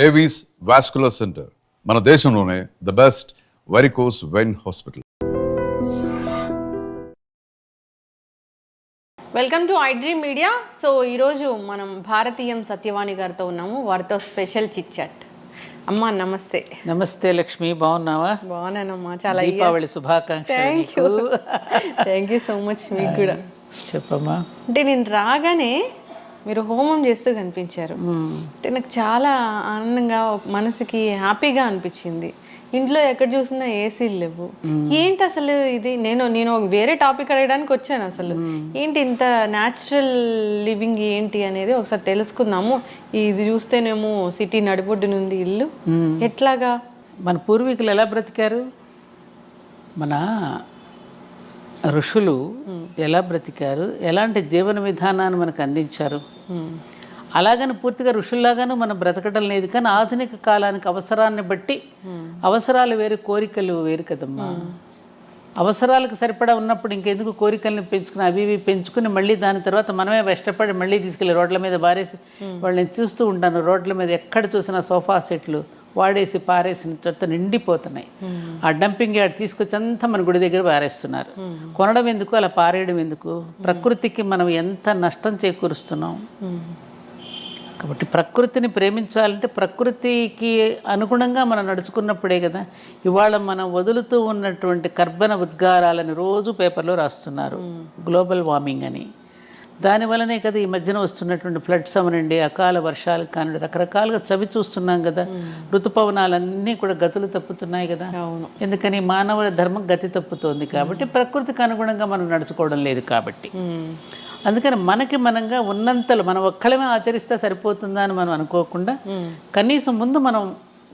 Avis vascular centre మన దేశంలోనే the best varicose vein hospital. Welcome to I dream media. So ఈరోజు మనం భారతీయం సత్యవాణి గారితో ఉన్నాము. వారితో స్పెషల్ చిట్ చాట్. అమ్మా నమస్తే. నమస్తే లక్ష్మి, బాగున్నావా? బాగున్నానమ్మా, చాలా దీపావళి శుభాకాంక్షలు. Thank you so much. మీకు కూడా చెప్పమ్మా. అంటే నేను రాగానే మీరు హోమం చేస్తూ కనిపించారు. అంటే నాకు చాలా ఆనందంగా, మనసుకి హ్యాపీగా అనిపించింది. ఇంట్లో ఎక్కడ చూసినా ఏసీలు లేవు. ఏంటి అసలు ఇది? నేను వేరే టాపిక్ అడగడానికి వచ్చాను. అసలు ఏంటి ఇంత న్యాచురల్ లివింగ్ ఏంటి అనేది ఒకసారి తెలుసుకుందాము. ఇది చూస్తేనేమో సిటీ నడిబొడ్డునుంది ఇల్లు, ఎట్లాగా మన పూర్వీకులు ఎలా బ్రతికారు, మన ఋషులు ఎలా బ్రతికారు, ఎలాంటి జీవన విధానాన్ని మనకు అందించారు. అలాగని పూర్తిగా ఋషుల్లాగాను మనం బ్రతకడం లేదు. కానీ ఆధునిక కాలానికి అవసరాన్ని బట్టి, అవసరాలు వేరు కోరికలు వేరు కదమ్మా. అవసరాలకు సరిపడా ఉన్నప్పుడు ఇంకెందుకు కోరికల్ని పెంచుకుని అవి ఇవి పెంచుకుని మళ్ళీ దాని తర్వాత మనమే కష్టపడి మళ్ళీ తీసుకెళ్ళి రోడ్ల మీద బారేసి వాళ్ళని చూస్తూ ఉంటాను. రోడ్ల మీద ఎక్కడ చూసినా సోఫా సెట్లు వాడేసి పారేసిన తర్వాత నిండిపోతున్నాయి. ఆ డంపింగ్ యార్డ్ తీసుకొచ్చి అంతా మన గుడి దగ్గర పారేస్తున్నారు. కొనడం ఎందుకు, అలా పారేయడం ఎందుకు? ప్రకృతికి మనం ఎంత నష్టం చేకూరుస్తున్నాం. కాబట్టి ప్రకృతిని ప్రేమించాలంటే ప్రకృతికి అనుగుణంగా మనం నడుచుకున్నప్పుడే కదా. ఇవాళ మనం వదులుతూ ఉన్నటువంటి కర్బన ఉద్గారాలని రోజు పేపర్లో రాస్తున్నారు, గ్లోబల్ వార్మింగ్ అని. దానివల్లనే కదా ఈ మధ్యన వస్తున్నటువంటి ఫ్లడ్స్ అవనండి, అకాల వర్షాలు కానివ్వండి, రకరకాలుగా చవి చూస్తున్నాం కదా. ఋతుపవనాలన్నీ కూడా గతులు తప్పుతున్నాయి కదా. ఎందుకని మానవ ధర్మం గతి తప్పుతోంది కాబట్టి, ప్రకృతికి అనుగుణంగా మనం నడుచుకోవడం లేదు కాబట్టి. అందుకని మనకి మనంగా ఉన్నంతలో మనం ఒక్కళ్ళమే ఆచరిస్తే సరిపోతుందా అని మనం అనుకోకుండా, కనీసం ముందు మనం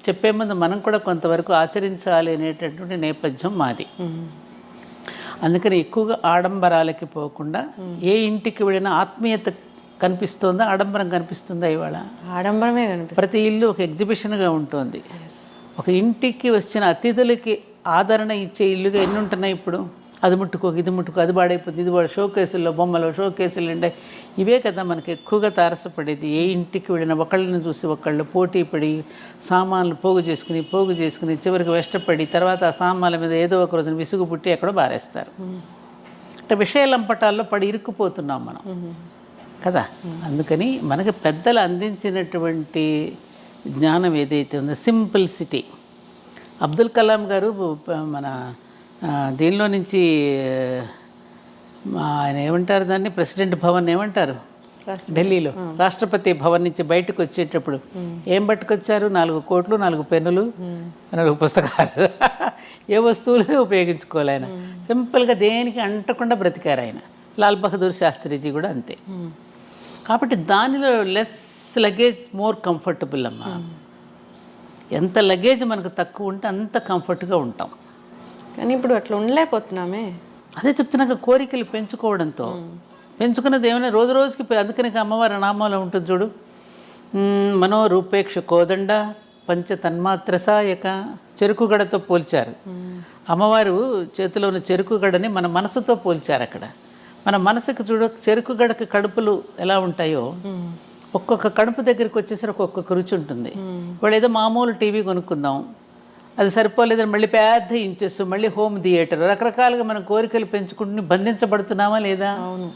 చెప్పే ముందు మనం కూడా కొంతవరకు ఆచరించాలి అనేటటువంటి నేపథ్యం మాది. అందుకని ఎక్కువగా ఆడంబరాలకి పోకుండా, ఏ ఇంటికి వెళ్ళినా ఆత్మీయత కనిపిస్తుందా, ఆడంబరం కనిపిస్తుందా? ఇవాళ ఆడంబరమే కనిపిస్తుంది. ప్రతి ఇల్లు ఒక ఎగ్జిబిషన్గా ఉంటుంది. ఒక ఇంటికి వచ్చిన అతిథులకి ఆదరణ ఇచ్చే ఇల్లుగా ఎన్ని ఉంటున్నాయి ఇప్పుడు. అది ముట్టుకో, ఇది ముట్టుకో, అది పాడైపోతుంది, ఇది షో కేసుల్లో బొమ్మలు, షో కేసులు ఉండే ఇవే కదా మనకి ఎక్కువగా తారసపడేది. ఏ ఇంటికి వెళ్ళిన ఒకళ్ళని చూసి ఒకళ్ళు పోటీ పడి సామాన్లు పోగు చేసుకుని చివరికి వెష్టపడి తర్వాత ఆ సామాన్ల మీద ఏదో ఒక రోజున విసుగు పుట్టి ఎక్కడో బారేస్తారు. అంటే విషయలంపటాల్లో పడి ఇరుక్కుపోతున్నాం మనం కదా. అందుకని మనకి పెద్దలు అందించినటువంటి జ్ఞానం ఏదైతే ఉందో, సింప్లిసిటీ. అబ్దుల్ కలాం గారు మన దీనిలో నుంచి ఆయన ఏమంటారు దాన్ని, ప్రెసిడెంట్ భవన్ ఏమంటారు, ఢిల్లీలో రాష్ట్రపతి భవన్ నుంచి బయటకు వచ్చేటప్పుడు ఏం పట్టుకొచ్చారు? 4 కోట్లు, 4 పెన్నులు, 4 పుస్తకాలు. ఏ వస్తువులు ఉపయోగించుకోవాలి ఆయన. సింపుల్గా దేనికి అంటకుండా బ్రతికారు ఆయన. లాల్ బహదూర్ శాస్త్రిజీ కూడా అంతే. కాబట్టి దానిలో లెస్ లగేజ్ మోర్ కంఫర్టబుల్ అమ్మా. ఎంత లగేజ్ మనకు తక్కువ ఉంటే అంత కంఫర్ట్గా ఉంటాం. కానీ ఇప్పుడు అట్లా ఉండలేకపోతున్నామే. అదే చెప్తున్నాక కోరికలు పెంచుకోవడంతో, పెంచుకున్నది ఏమైనా రోజు రోజుకి. అందుకని అమ్మవారి నామంలో ఉంటుంది చూడు, మనోరూపేక్ష కోదండ పంచ తన్మాత్ర సాయక. చెరుకుగడతో పోల్చారు. అమ్మవారు చేతిలో ఉన్న చెరుకుగడని మన మనసుతో పోల్చారు. అక్కడ మన మనసుకు చూడు, చెరుకుగడకి కడుపులు ఎలా ఉంటాయో, ఒక్కొక్క కడుపు దగ్గరికి వచ్చేసరికి ఒక్కొక్క రుచి ఉంటుంది. వాళ్ళు ఏదో మామూలు టీవీ కొనుక్కుందాం, అది సరిపోలేదని మళ్ళీ పెద్ద ఇంచెస్, మళ్ళీ హోమ్ థియేటర్, రకరకాలుగా మనం కోరికలు పెంచుకుంటూ బంధించబడుతున్నామా లేదా? అవును.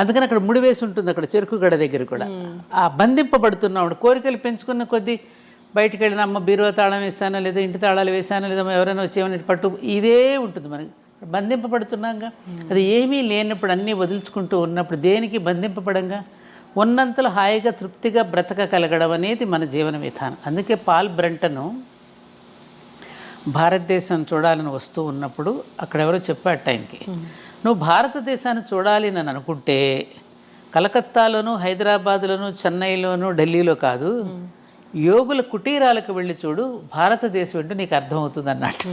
అందుకని అక్కడ ముడి వేసి ఉంటుంది, అక్కడ చెరుకుగడ దగ్గర కూడా. ఆ బంధింపబడుతున్నాడు. కోరికలు పెంచుకున్న కొద్దీ బయటికి వెళ్ళిన అమ్మ బీరువా తాళం వేసానో లేదా, ఇంటి తాళాలు వేసానో లేదా, ఎవరైనా వచ్చేమని పట్టు, ఇదే ఉంటుంది మనకి. బంధింపబడుతున్నాగా. అది ఏమీ లేనప్పుడు, అన్నీ వదులుచుకుంటూ ఉన్నప్పుడు దేనికి బంధింపబడంగా ఉన్నంతలో హాయిగా తృప్తిగా బ్రతకగలగడం అనేది మన జీవన విధానం. అందుకే పాల్ బ్రంటను భారతదేశం చూడాలని వస్తూ ఉన్నప్పుడు అక్కడ ఎవరో చెప్పాడు టైంకి, నువ్వు భారతదేశాన్ని చూడాలి అని అనుకుంటే కలకత్తాలోను, హైదరాబాద్లోను, చెన్నైలోను, ఢిల్లీలో కాదు, యోగుల కుటీరాలకు వెళ్ళి చూడు, భారతదేశం ఏంటో నీకు అర్థమవుతుంది అన్నట్టు.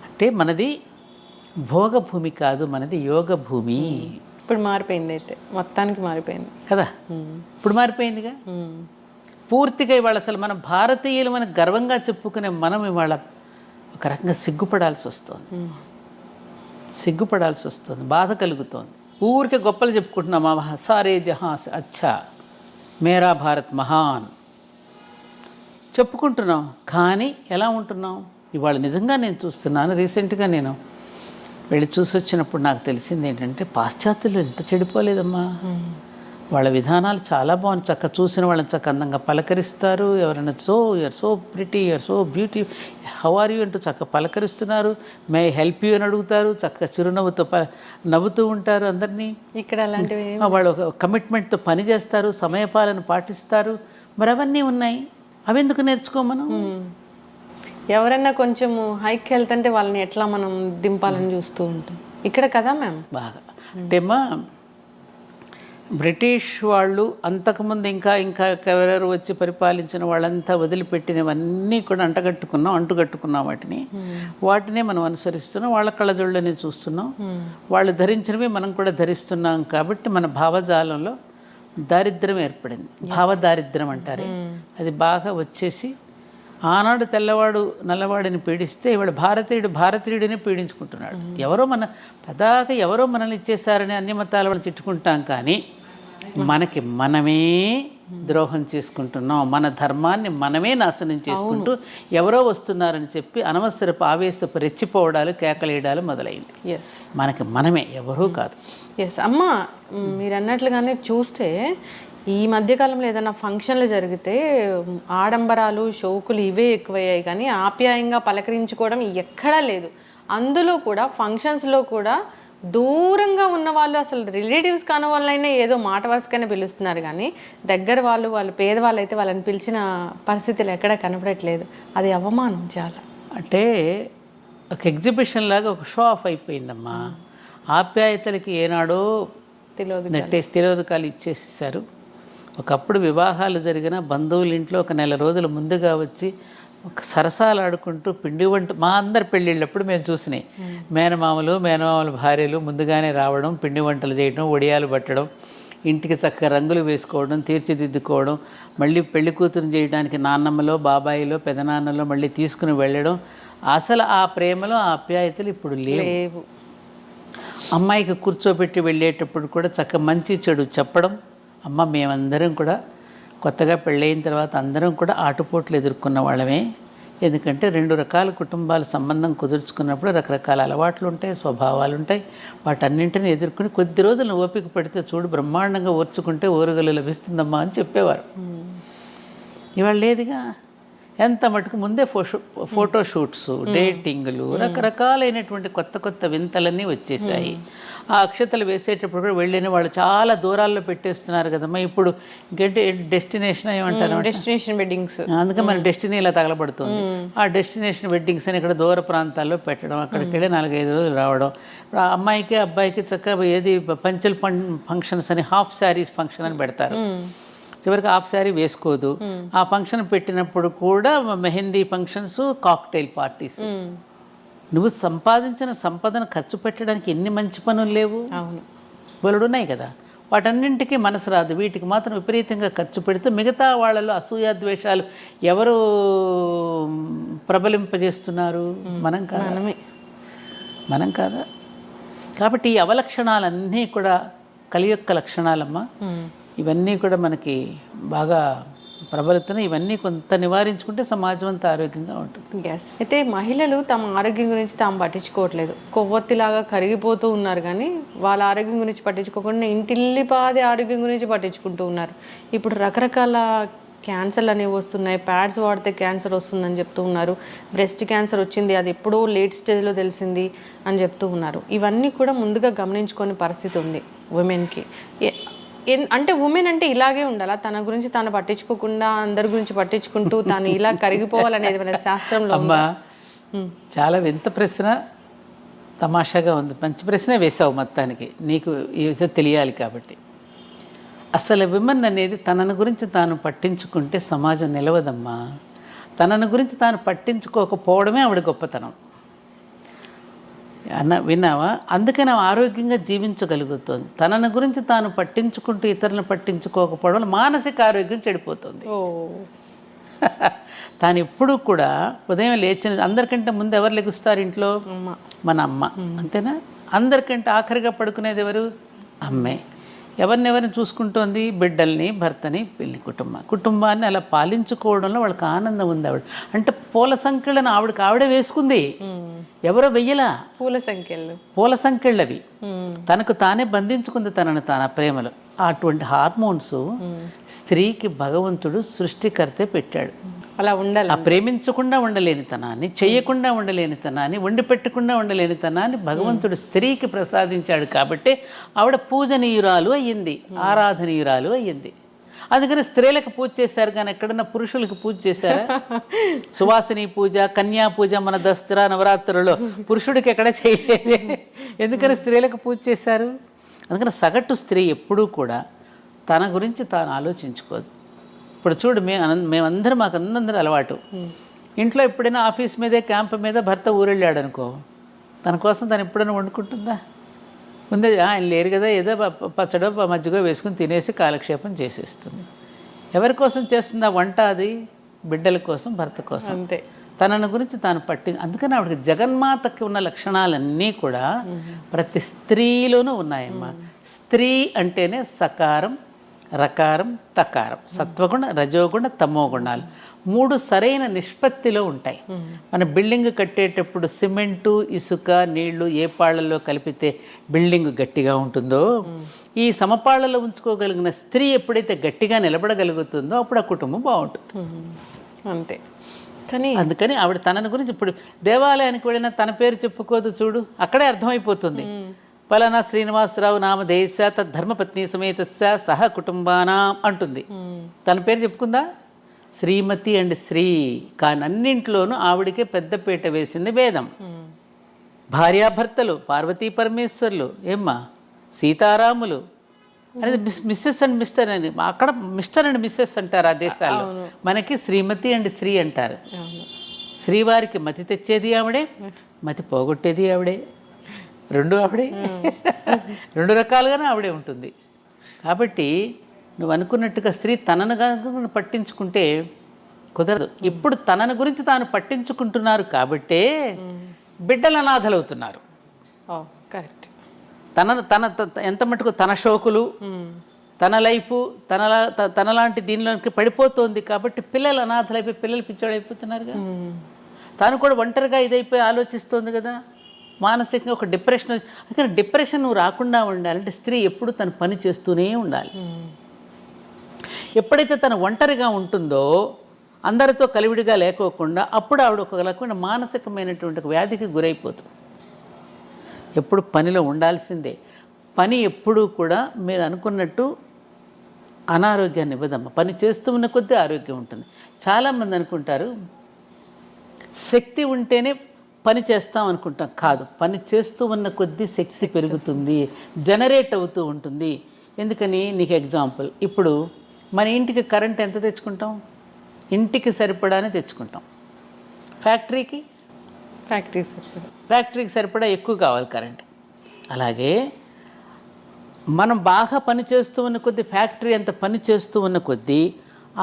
అంటే మనది భోగభూమి కాదు, మనది యోగ భూమి. ఇప్పుడు మారిపోయింది, అయితే మొత్తానికి మారిపోయింది కదా. ఇప్పుడు మారిపోయిందిగా పూర్తిగా. ఇవాళ అసలు మన భారతీయులు మనకు గర్వంగా చెప్పుకునే మనం ఇవాళ ఒక రకంగా సిగ్గుపడాల్సి వస్తుంది, బాధ కలుగుతోంది. ఊరికే గొప్పలు చెప్పుకుంటున్నాం, సారే జహాన్ అచ్చా, మేరా భారత్ మహాన్, చెప్పుకుంటున్నాం, కానీ ఎలా ఉంటున్నాం? ఇవాళ నిజంగా నేను చూస్తున్నాను, రీసెంట్గా నేను వెళ్ళి చూసి వచ్చినప్పుడు నాకు తెలిసింది ఏంటంటే పాశ్చాత్యులు ఎంత చెడిపోలేదమ్మా. వాళ్ళ విధానాలు చాలా బాగుంది. చక్క చూసిన వాళ్ళని చక్క అందంగా పలకరిస్తారు. ఎవరైనా you're so pretty, you're so beauty, how are you అంటూ చక్క పలకరిస్తున్నారు. మే హెల్ప్ యూ అని అడుగుతారు. చక్క చిరునవ్వుతో నవ్వుతూ ఉంటారు అందరినీ. ఇక్కడ అలాంటివి వాళ్ళు ఒక కమిట్మెంట్తో పని చేస్తారు, సమయపాలన పాటిస్తారు. మరి అవన్నీ ఉన్నాయి, అవి ఎందుకు నేర్చుకోమను? ఎవరైనా కొంచెం హైక్ వెళ్తుంటే వాళ్ళని ఎట్లా మనం దింపాలని చూస్తూ ఉంటాం ఇక్కడ కదా మ్యామ్. బాగా అంటే అమ్మా, బ్రిటిష్ వాళ్ళు అంతకుముందు ఇంకా ఎవరెవరు వచ్చి పరిపాలించిన వాళ్ళంతా వదిలిపెట్టినవన్నీ కూడా అంటుకట్టుకున్నాం వాటినే మనం అనుసరిస్తున్నాం. వాళ్ళ కళ్ళజోళ్ళని చూస్తున్నాం, వాళ్ళు ధరించినవి మనం కూడా ధరిస్తున్నాం. కాబట్టి మన భావజాలంలో దారిద్ర్యం ఏర్పడింది. భావదారిద్ర్యం అంటారు. అది బాగా వచ్చేసి ఆనాడు తెల్లవాడు నల్లవాడిని పీడిస్తే ఇవాళ భారతీయుడిని పీడించుకుంటున్నాడు. ఎవరో మనల్ని ఇచ్చేసారని అన్ని మతాల వాళ్ళు తిట్టుకుంటాం, కానీ మనకి మనమే ద్రోహం చేసుకుంటున్నాం. మన ధర్మాన్ని మనమే నాశనం చేసుకుంటూ ఎవరో వస్తున్నారని చెప్పి అనవసరపు ఆవేశపు రెచ్చిపోవడాలు, కేకలేయడాలు మొదలైంది. మనకి మనమే, ఎవరూ కాదు. అమ్మ, మీరు అన్నట్లుగానే చూస్తే ఈ మధ్యకాలంలో ఏదైనా ఫంక్షన్లు జరిగితే ఆడంబరాలు, షోకులు ఇవే ఎక్కువయ్యాయి, కానీ ఆప్యాయంగా పలకరించుకోవడం ఎక్కడా లేదు. అందులో కూడా ఫంక్షన్స్లో కూడా దూరంగా ఉన్న వాళ్ళు, అసలు రిలేటివ్స్ కాని వాళ్ళైనా ఏదో మాట వరుసకైనా పిలుస్తున్నారు, కానీ దగ్గర వాళ్ళు పేదవాళ్ళు అయితే వాళ్ళని పిలిచిన పరిస్థితులు ఎక్కడా కనపడట్లేదు. అది అవమానం చాలా. అంటే ఒక ఎగ్జిబిషన్ లాగా ఒక షో ఆఫ్ అయిపోయిందమ్మా. ఆప్యాయతలకి ఏనాడో తిలోదకాలు ఇచ్చేసేసారు. ఒకప్పుడు వివాహాలు జరిగిన బంధువుల ఇంట్లో ఒక నెల రోజుల ముందుగా వచ్చి ఒక సరసాలు ఆడుకుంటూ పిండి వంట, మా అందరి పెళ్ళిళ్ళప్పుడు మేము చూసినాయి. మేనమామల భార్యలు ముందుగానే రావడం, పిండి వంటలు చేయడం, ఒడియాలు పట్టడం, ఇంటికి చక్కగా రంగులు వేసుకోవడం, తీర్చిదిద్దుకోవడం, మళ్ళీ పెళ్లి కూతురు చేయడానికి నాన్నమ్మలో, బాబాయిలో, పెదనాన్నలో మళ్ళీ తీసుకుని వెళ్ళడం. అసలు ఆ ప్రేమలో ఆ ఆప్యాయతలు ఇప్పుడు లేవు. అమ్మాయికి కూర్చోబెట్టి వెళ్ళేటప్పుడు కూడా చక్క మంచి చెడు చెప్పడం. అమ్మ, మేమందరం కూడా కొత్తగా పెళ్ళయిన తర్వాత అందరం కూడా ఆటుపోట్లు ఎదుర్కొన్న వాళ్ళమే. ఎందుకంటే 2 రకాల కుటుంబాల సంబంధం కుదుర్చుకున్నప్పుడు రకరకాల అలవాట్లు ఉంటాయి, స్వభావాలు ఉంటాయి. వాటన్నింటినీ ఎదుర్కొని కొద్ది రోజులు ఓపిక పడితే చూడు, బ్రహ్మాండంగా ఓర్చుకుంటే ఓరుగలు లభిస్తుందమ్మా అని చెప్పేవారు. ఇవాళ లేదుగా. ఎంత మటుకు ముందే ఫోటోషూట్స్, డేటింగ్లు, రకరకాలైనటువంటి కొత్త వింతలన్నీ వచ్చేసాయి. ఆ అక్షతలు వేసేటప్పుడు కూడా వెళ్ళిన వాళ్ళు చాలా దూరాల్లో పెట్టేస్తున్నారు కదమ్మా. ఇప్పుడు ఇంకేంటి డెస్టినేషన్ ఏమంటారు, డెస్టినేషన్ వెడ్డింగ్స్. అందుకే మన డెస్టినీ ఇలా తగలబడుతుంది. ఆ డెస్టినేషన్ వెడ్డింగ్స్ అని ఇక్కడ దూర ప్రాంతాల్లో పెట్టడం, అక్కడికి వెళ్ళి 4-5 రోజులు రావడం. అమ్మాయికి అబ్బాయికి చక్కగా ఏది పంచల్ ఫంక్షన్స్ అని, హాఫ్ శారీస్ ఫంక్షన్ అని పెడతారు. చివరికి హాఫ్ శారీ వేసుకోదు. ఆ ఫంక్షన్ పెట్టినప్పుడు కూడా మెహందీ ఫంక్షన్స్, కాక్టైల్ పార్టీస్. నువ్వు సంపాదించిన సంపదను ఖర్చు పెట్టడానికి ఎన్ని మంచి పనులు లేవు? అవును, బోలెడున్నాయి కదా. వాటన్నింటికీ మనసు రాదు. వీటికి మాత్రం విపరీతంగా ఖర్చు పెడితే మిగతా వాళ్ళలో అసూయాద్వేషాలు ఎవరు ప్రబలింపజేస్తున్నారు? మనం కాదా? కాబట్టి ఈ అవలక్షణాలన్నీ కూడా కలియొక్క లక్షణాలమ్మా. ఇవన్నీ కూడా మనకి బాగా ప్రబలుతున్నాయి. ఇవన్నీ కొంత నివారించుకుంటే సమాజం అంతా ఆరోగ్యంగా ఉంటుంది. అయితే మహిళలు తమ ఆరోగ్యం గురించి తాము పట్టించుకోవట్లేదు. కొవ్వొత్తిలాగా కరిగిపోతూ ఉన్నారు, కానీ వాళ్ళ ఆరోగ్యం గురించి పట్టించుకోకుండా ఇంటిల్లిపాది ఆరోగ్యం గురించి పట్టించుకుంటూ ఉన్నారు. ఇప్పుడు రకరకాల క్యాన్సర్లు అనేవి వస్తున్నాయి. ప్యాడ్స్ వాడితే క్యాన్సర్ వస్తుందని చెప్తూ ఉన్నారు. బ్రెస్ట్ క్యాన్సర్ వచ్చింది, అది ఎప్పుడో లేట్ స్టేజ్లో తెలిసింది అని చెప్తూ ఉన్నారు. ఇవన్నీ కూడా ముందుగా గమనించుకునే పరిస్థితి ఉంది ఉమెన్కి. అంటే ఉమెన్ అంటే ఇలాగే ఉండాలా? తన గురించి తాను పట్టించుకోకుండా అందరి గురించి పట్టించుకుంటూ తాను ఇలా కరిగిపోవాలనేది మన శాస్త్రంలో. అమ్మా, చాలా వింత ప్రశ్న, తమాషాగా ఉంది. మంచి ప్రశ్నే వేసావు. మొత్తానికి నీకు ఈ విషయం తెలియాలి కాబట్టి. అసలు విమెన్ అనేది తనను గురించి తాను పట్టించుకుంటే సమాజం నిలవదమ్మా. తనను గురించి తాను పట్టించుకోకపోవడమే ఆవిడ గొప్పతనం. విన్నావా? అందుకని ఆరోగ్యంగా జీవించగలుగుతుంది. తనను గురించి తాను పట్టించుకుంటూ ఇతరులను పట్టించుకోకపోవడం వల్ల మానసిక ఆరోగ్యం చెడిపోతుంది. తాను ఎప్పుడూ కూడా ఉదయం లేచిన అందరికంటే ముందు ఎవరు లెగుస్తారు ఇంట్లో? మన అమ్మ. అంతేనా? అందరికంటే ఆఖరిగా పడుకునేది ఎవరు? అమ్మే. ఎవరినెవరిని చూసుకుంటోంది? బిడ్డల్ని, భర్తని, కుటుంబాన్ని అలా పాలించుకోవడంలో వాళ్ళకి ఆనందం ఉంది. ఆవిడ అంటే పూల సంఖ్యలను ఆవిడే వేసుకుంది, ఎవరో వెయ్యలా. పూల సంఖ్యలవి తనకు తానే బంధించుకుంది తనను తాను ప్రేమలో. అటువంటి హార్మోన్స్ స్త్రీకి భగవంతుడు సృష్టికర్తే పెట్టాడు. అలా ఉండాలి. ఆ ప్రేమించకుండా ఉండలేని తనాన్ని, చెయ్యకుండా ఉండలేని తనాన్ని, వండి పెట్టకుండా ఉండలేని తనాన్ని భగవంతుడు స్త్రీకి ప్రసాదించాడు. కాబట్టి ఆవిడ పూజనీయురాలు అయ్యింది, ఆరాధనీయురాలు అయ్యింది. అందుకని స్త్రీలకు పూజ చేశారు, కానీ ఎక్కడన్నా పురుషులకు పూజ చేశారా? సువాసిని పూజ, కన్యా పూజ మన దసరా నవరాత్రులలో పురుషుడికి ఎక్కడ చేయలేదు. ఎందుకని స్త్రీలకు పూజ చేశారు? అందుకని సగటు స్త్రీ ఎప్పుడూ కూడా తన గురించి తాను ఆలోచించుకోదు. ఇప్పుడు చూడు, మేమందరం మాకు అందరూ అలవాటు. ఇంట్లో ఎప్పుడైనా ఆఫీస్ మీదే, క్యాంప్ మీద భర్త ఊరెళ్ళాడు అనుకో, తన కోసం తను ఎప్పుడైనా వండుకుంటుందా? ముందే ఆయన లేరు కదా, ఏదో పచ్చడో మజ్జిగో వేసుకుని తినేసి కాలక్షేపం చేసేస్తుంది. ఎవరి కోసం చేస్తుందా వంట? అది బిడ్డల కోసం, భర్త కోసం. అంతే. తనను గురించి తాను అందుకని ఆవిడకి జగన్మాతకి ఉన్న లక్షణాలన్నీ కూడా ప్రతి స్త్రీలోనూ ఉన్నాయమ్మా. స్త్రీ అంటేనే సకారం, రకారం, తకారం, సత్వగుణ, రజోగుణ, తమోగుణాలు 3 సరైన నిష్పత్తిలో ఉంటాయి. మన బిల్డింగ్ కట్టేటప్పుడు సిమెంటు, ఇసుక, నీళ్లు ఏ పాళ్లలో కలిపితే బిల్డింగ్ గట్టిగా ఉంటుందో, ఈ సమపాళ్లలో ఉంచుకోగలిగిన స్త్రీ ఎప్పుడైతే గట్టిగా నిలబడగలుగుతుందో అప్పుడు ఆ కుటుంబం బాగుంటుంది. అంతే. కానీ అందుకని ఆవిడ తనని గురించి ఇప్పుడు దేవాలయానికి వెళ్ళినా తన పేరు చెప్పుకోదు చూడు, అక్కడే అర్థమైపోతుంది. పలానా శ్రీనివాసరావు నామధేయస్య తద్ధర్మపత్ని సమేతస్య సహ కుటుంబానా అంటుంది. తన పేరు చెప్పుకుందా? శ్రీమతి అండ్ శ్రీ. కానీ అన్నింట్లోనూ ఆవిడికే పెద్దపీట వేసింది వేదం. భార్యాభర్తలు, పార్వతీ పరమేశ్వర్లు, ఏమ్మా సీతారాములు అనేది మిస్సెస్ అండ్ మిస్టర్ అని. అక్కడ మిస్టర్ అండ్ మిస్సెస్ అంటారు ఆ దేశాల్లో, మనకి శ్రీమతి అండ్ శ్రీ అంటారు. శ్రీవారికి మతి తెచ్చేది ఆవిడే, మతి పోగొట్టేది ఆవిడే, రెండు ఆవిడే. 2 రకాలుగానే ఆవిడే ఉంటుంది. కాబట్టి నువ్వు అనుకున్నట్టుగా స్త్రీ తనను పట్టించుకుంటే కుదరదు. ఇప్పుడు తనను గురించి తాను పట్టించుకుంటున్నారు కాబట్టే బిడ్డలు అనాథలవుతున్నారు. కరెక్ట్. తన ఎంత మటుకు తన షోకులు, తన లైఫ్, తనలాంటి దీనిలోకి పడిపోతుంది కాబట్టి పిల్లలు అనాథలైపోయి పిల్లలు పిచ్చోడైపోతున్నారుగా. తాను కూడా ఒంటరిగా ఇదైపోయి ఆలోచిస్తుంది కదా, మానసికంగా ఒక డిప్రెషన్. అందుకని డిప్రెషన్ నువ్వు రాకుండా ఉండాలంటే స్త్రీ ఎప్పుడు తన పని చేస్తూనే ఉండాలి. ఎప్పుడైతే తను ఒంటరిగా ఉంటుందో, అందరితో కలివిడిగా లేకోకుండా, అప్పుడు ఆవిడ ఒక రకమైన మానసికమైనటువంటి ఒక వ్యాధికి గురైపోతుంది. ఎప్పుడు పనిలో ఉండాల్సిందే. పని ఎప్పుడూ కూడా మీరు అనుకున్నట్టు అనారోగ్యాన్ని ఇవ్వదమ్మా. పని చేస్తూ ఉన్న కొద్దీ ఆరోగ్యం ఉంటుంది. చాలామంది అనుకుంటారు శక్తి ఉంటేనే పని చేస్తాం అనుకుంటాం. కాదు, పని చేస్తూ ఉన్న కొద్దీ శక్తి పెరుగుతుంది, జనరేట్ అవుతూ ఉంటుంది. ఎందుకని నీకు ఎగ్జాంపుల్, ఇప్పుడు మన ఇంటికి కరెంట్ ఎంత తెచ్చుకుంటాం? ఇంటికి సరిపడానే తెచ్చుకుంటాం. ఫ్యాక్టరీకి సరిపడా ఎక్కువ కావాలి కరెంట్. అలాగే మనం బాగా పని చేస్తూ ఉన్న కొద్దీ, ఫ్యాక్టరీ అంత పని చేస్తూ ఉన్న కొద్దీ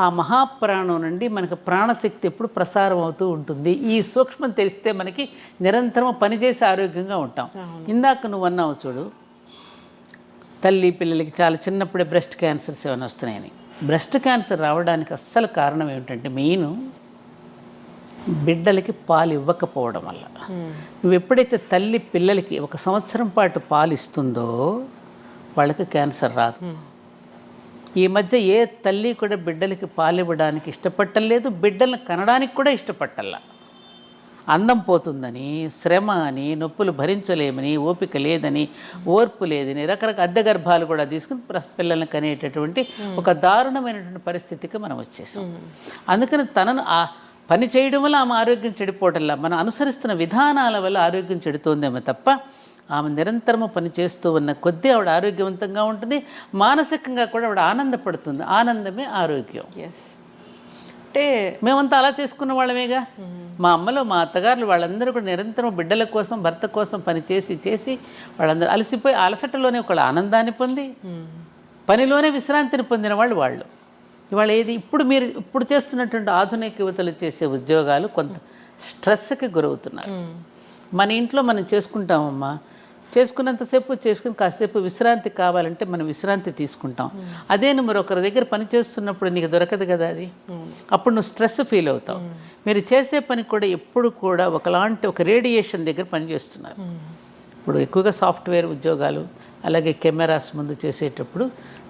ఆ మహాప్రాణం నుండి మనకు ప్రాణశక్తి ఎప్పుడు ప్రసారం అవుతూ ఉంటుంది. ఈ సూక్ష్మం తెలిస్తే మనకి నిరంతరం పనిచేసి ఆరోగ్యంగా ఉంటాం. ఇందాక నువ్వు అన్నావు చూడు, తల్లి పిల్లలకి చాలా చిన్నప్పుడే బ్రెస్ట్ క్యాన్సర్స్ ఏమైనా వస్తున్నాయని. బ్రెస్ట్ క్యాన్సర్ రావడానికి అస్సలు కారణం ఏమిటంటే మెయిన్ బిడ్డలకి పాలు ఇవ్వకపోవడం వల్ల. నువ్వు ఎప్పుడైతే తల్లి పిల్లలకి 1 సంవత్సరం పాటు పాలు ఇస్తుందో వాళ్ళకి క్యాన్సర్ రాదు. ఈ మధ్య ఏ తల్లి కూడా బిడ్డలకి పాలు ఇవ్వడానికి ఇష్టపట్టలేదు, బిడ్డలను కనడానికి కూడా ఇష్టపట్టల్లా. అందం పోతుందని, శ్రమ అని, నొప్పులు భరించలేమని, ఓపిక లేదని, ఓర్పు లేదని రకరకాల అద్దె గర్భాలు కూడా తీసుకుని పిల్లల్ని కనేటటువంటి ఒక దారుణమైనటువంటి పరిస్థితికి మనం వచ్చేసాం. అందుకని తనను ఆ పని చేయడం వల్ల ఆమె ఆరోగ్యం చెడిపోవటంలా, మనం అనుసరిస్తున్న విధానాల వల్ల ఆరోగ్యం చెడుతోందేమో తప్ప ఆమె నిరంతరము పని చేస్తూ ఉన్న కొద్దీ ఆవిడ ఆరోగ్యవంతంగా ఉంటుంది. మానసికంగా కూడా ఆవిడ ఆనందపడుతుంది. ఆనందమే ఆరోగ్యం. అంటే మేమంతా అలా చేసుకున్న వాళ్ళమేగా. మా అమ్మలో మా అత్తగారులు వాళ్ళందరూ కూడా నిరంతరం బిడ్డల కోసం, భర్త కోసం పని చేసి వాళ్ళందరూ అలసిపోయి అలసటలోనే ఒక ఆనందాన్ని పొంది పనిలోనే విశ్రాంతిని పొందిన వాళ్ళు. ఇవాళ ఏది ఇప్పుడు చేస్తున్నటువంటి ఆధునిక యువతలు చేసే ఉద్యోగాలు కొంత స్ట్రెస్కి గురవుతున్నారు. మన ఇంట్లో మనం చేసుకుంటామమ్మా, చేసుకున్నంతసేపు చేసుకుని కాసేపు విశ్రాంతి కావాలంటే మనం విశ్రాంతి తీసుకుంటాం. అదే నువ్వు మరొకరి దగ్గర పని చేస్తున్నప్పుడు నీకు దొరకదు కదా అది. అప్పుడు నువ్వు స్ట్రెస్ ఫీల్ అవుతావు. మీరు చేసే పని కూడా ఎప్పుడు కూడా ఒక రేడియేషన్ దగ్గర పనిచేస్తున్నారు. ఇప్పుడు ఎక్కువగా సాఫ్ట్వేర్ ఉద్యోగాలు అలాగే కెమెరాస్ ముందు చేసేటప్పుడు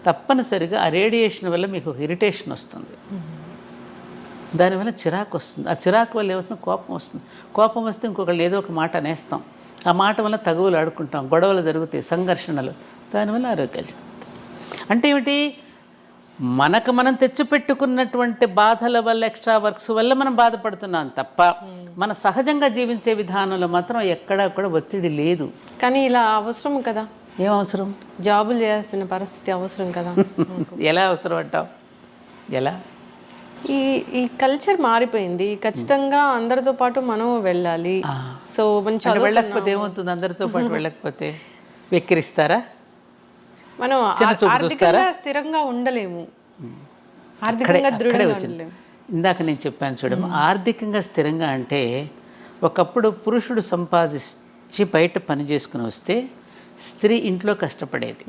తప్పనిసరిగా ఆ రేడియేషన్ వల్ల మీకు ఒక ఇరిటేషన్ వస్తుంది. దానివల్ల చిరాకు వస్తుంది. ఆ చిరాకు వల్ల ఏమవుతుంది, కోపం వస్తుంది. కోపం వస్తే ఇంకొకళ్ళు ఏదో ఒక మాట అనేస్తాం. ఆ మాట వల్ల తగువులు ఆడుకుంటాం, గొడవలు జరుగుతాయి, సంఘర్షణలు. దానివల్ల ఆరోగ్యాలు అంటే ఏమిటి, మనకు మనం తెచ్చిపెట్టుకున్నటువంటి బాధల వల్ల, ఎక్స్ట్రా వర్క్స్ వల్ల మనం బాధపడుతున్నాం తప్ప మన సహజంగా జీవించే విధానంలో మాత్రం ఎక్కడా కూడా ఒత్తిడి లేదు. కానీ ఇలా అవసరం కదా, ఏం అవసరం, జాబులు చేయాల్సిన పరిస్థితి అవసరం కదా. ఎలా అవసరం అంటావు, ఎలా? ఈ ఈ కల్చర్ మారిపోయింది. ఖచ్చితంగా అందరితో పాటు మనం వెళ్ళాలి. సో అంటే వెళ్ళకపోతే ఏమవుతుంది, అందరితో పాటు వెళ్ళకపోతే వెక్కిరిస్తారా, మనం ఆర్థికంగా స్థిరంగా ఉండలేము, ఆర్థికంగా దృఢంగా ఉండలేము. ఇందాక నేను చెప్పాను చూడము, ఆర్థికంగా స్థిరంగా అంటే ఒకప్పుడు పురుషుడు సంపాదించి బయట పని చేసుకుని వస్తే స్త్రీ ఇంట్లో కష్టపడేది.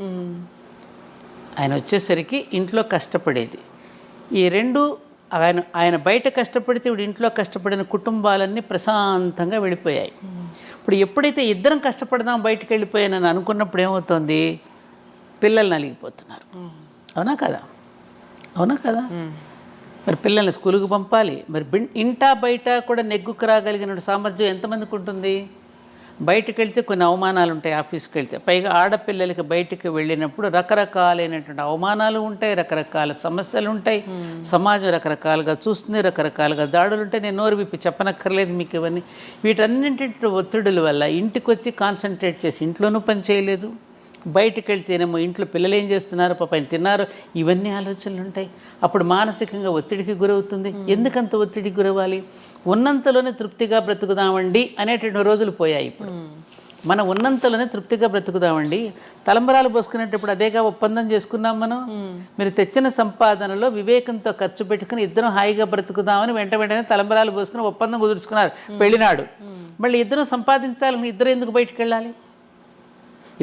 ఆయన వచ్చేసరికి ఇంట్లో కష్టపడేది. ఈ రెండు ఆయన బయట కష్టపడితే ఇప్పుడు ఇంట్లో కష్టపడిన కుటుంబాలన్నీ ప్రశాంతంగా వెళ్ళిపోయాయి. ఇప్పుడు ఎప్పుడైతే ఇద్దరం కష్టపడదాం బయటకు వెళ్ళిపోయానని అనుకున్నప్పుడు ఏమవుతుంది, పిల్లలు నలిగిపోతున్నారు. అవునా కదా, అవునా కదా. మరి పిల్లల్ని స్కూలుకు పంపాలి. మరి ఇంటా బయట కూడా నెగ్గుకు రాగలిగిన సామర్థ్యం ఎంతమందికి ఉంటుంది? బయటకు వెళ్తే కొన్ని అవమానాలు ఉంటాయి, ఆఫీస్కి వెళ్తే. పైగా ఆడపిల్లలకి బయటికి వెళ్ళినప్పుడు రకరకాలైనటువంటి అవమానాలు ఉంటాయి, రకరకాల సమస్యలు ఉంటాయి, సమాజం రకరకాలుగా చూస్తుంది, రకరకాలుగా దాడులు ఉంటాయి. నేను నోరు విప్పి చెప్పనక్కర్లేదు మీకు ఇవన్నీ. వీటన్నింటి ఒత్తిడుల వల్ల ఇంటికి వచ్చి కాన్సన్ట్రేట్ చేసి ఇంట్లోనూ పని చేయలేదు, బయటకు వెళ్తేనేమో ఇంట్లో పిల్లలు ఏం చేస్తున్నారు, పాపం తిన్నారు, ఇవన్నీ ఆలోచనలు ఉంటాయి. అప్పుడు మానసికంగా ఒత్తిడికి గురవుతుంది. ఎందుకంత ఒత్తిడికి గురవ్వాలి? ఉన్నంతలోనే తృప్తిగా బ్రతుకుదామండి అనేటువంటి రోజులు పోయాయి. ఇప్పుడు మనం ఉన్నంతలోనే తృప్తిగా బ్రతుకుదామండి. తలంబరాలు పోసుకునేటప్పుడు అదేగా ఒప్పందం చేసుకున్నాం మనం. మీరు తెచ్చిన సంపాదనలో వివేకంతో ఖర్చు పెట్టుకుని ఇద్దరం హాయిగా బ్రతుకుదామని వెంటనే తలంబరాలు పోసుకుని ఒప్పందం కుదుర్చుకున్నారు పెళ్ళినాడు. మళ్ళీ ఇద్దరం సంపాదించాలి, ఇద్దరు ఎందుకు బయటికి వెళ్ళాలి?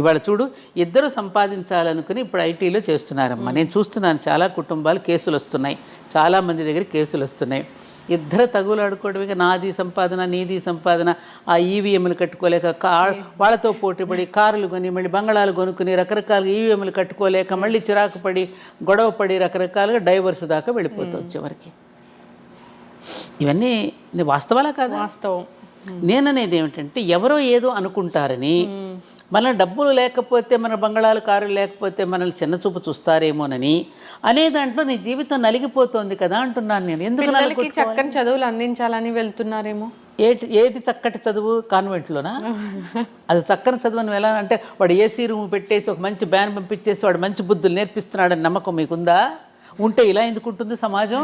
ఇవాళ చూడు, ఇద్దరు సంపాదించాలనుకుని ఇప్పుడు ఐటీలో చేస్తున్నారమ్మా. నేను చూస్తున్నాను చాలా కుటుంబాలు కేసులు వస్తున్నాయి, చాలామంది దగ్గర కేసులు వస్తున్నాయి. ఇద్దరు తగులు ఆడుకోవడమే, నాది సంపాదన నీది సంపాదన. ఆ ఈవీఎంలు కట్టుకోలేక వాళ్ళతో పోటీపడి కారులు కొని మళ్ళీ బంగళాలు కొనుక్కుని రకరకాలుగా ఈవీఎంలు కట్టుకోలేక మళ్ళీ చిరాకు పడి గొడవ పడి రకరకాలుగా డైవర్స్ దాకా వెళ్ళిపోతుంది చివరికి. ఇవన్నీ వాస్తవాలా కాదా? వాస్తవం. నేననేది ఏమిటంటే, ఎవరో ఏదో అనుకుంటారని, మన డబ్బులు లేకపోతే, మన బంగళాలు కారులు లేకపోతే మనల్ని చిన్నచూపు చూస్తారేమోనని అనే దాంట్లో నీ జీవితం నలిగిపోతుంది కదా అంటున్నాను నేను. ఎందుకు చక్కని చదువులు అందించాలని వెళ్తున్నారేమో. ఏది చక్కటి చదువు? కాన్వెంట్లోనా? అది చక్కని చదువు అని ఎలా అంటే, వాడు ఏసీ రూమ్ పెట్టేసి ఒక మంచి బ్యాన్ పంపించేసి వాడు మంచి బుద్ధులు నేర్పిస్తున్నాడని నమ్మకం మీకుందా? ఉంటే ఇలా ఎందుకు ఉంటుంది సమాజం?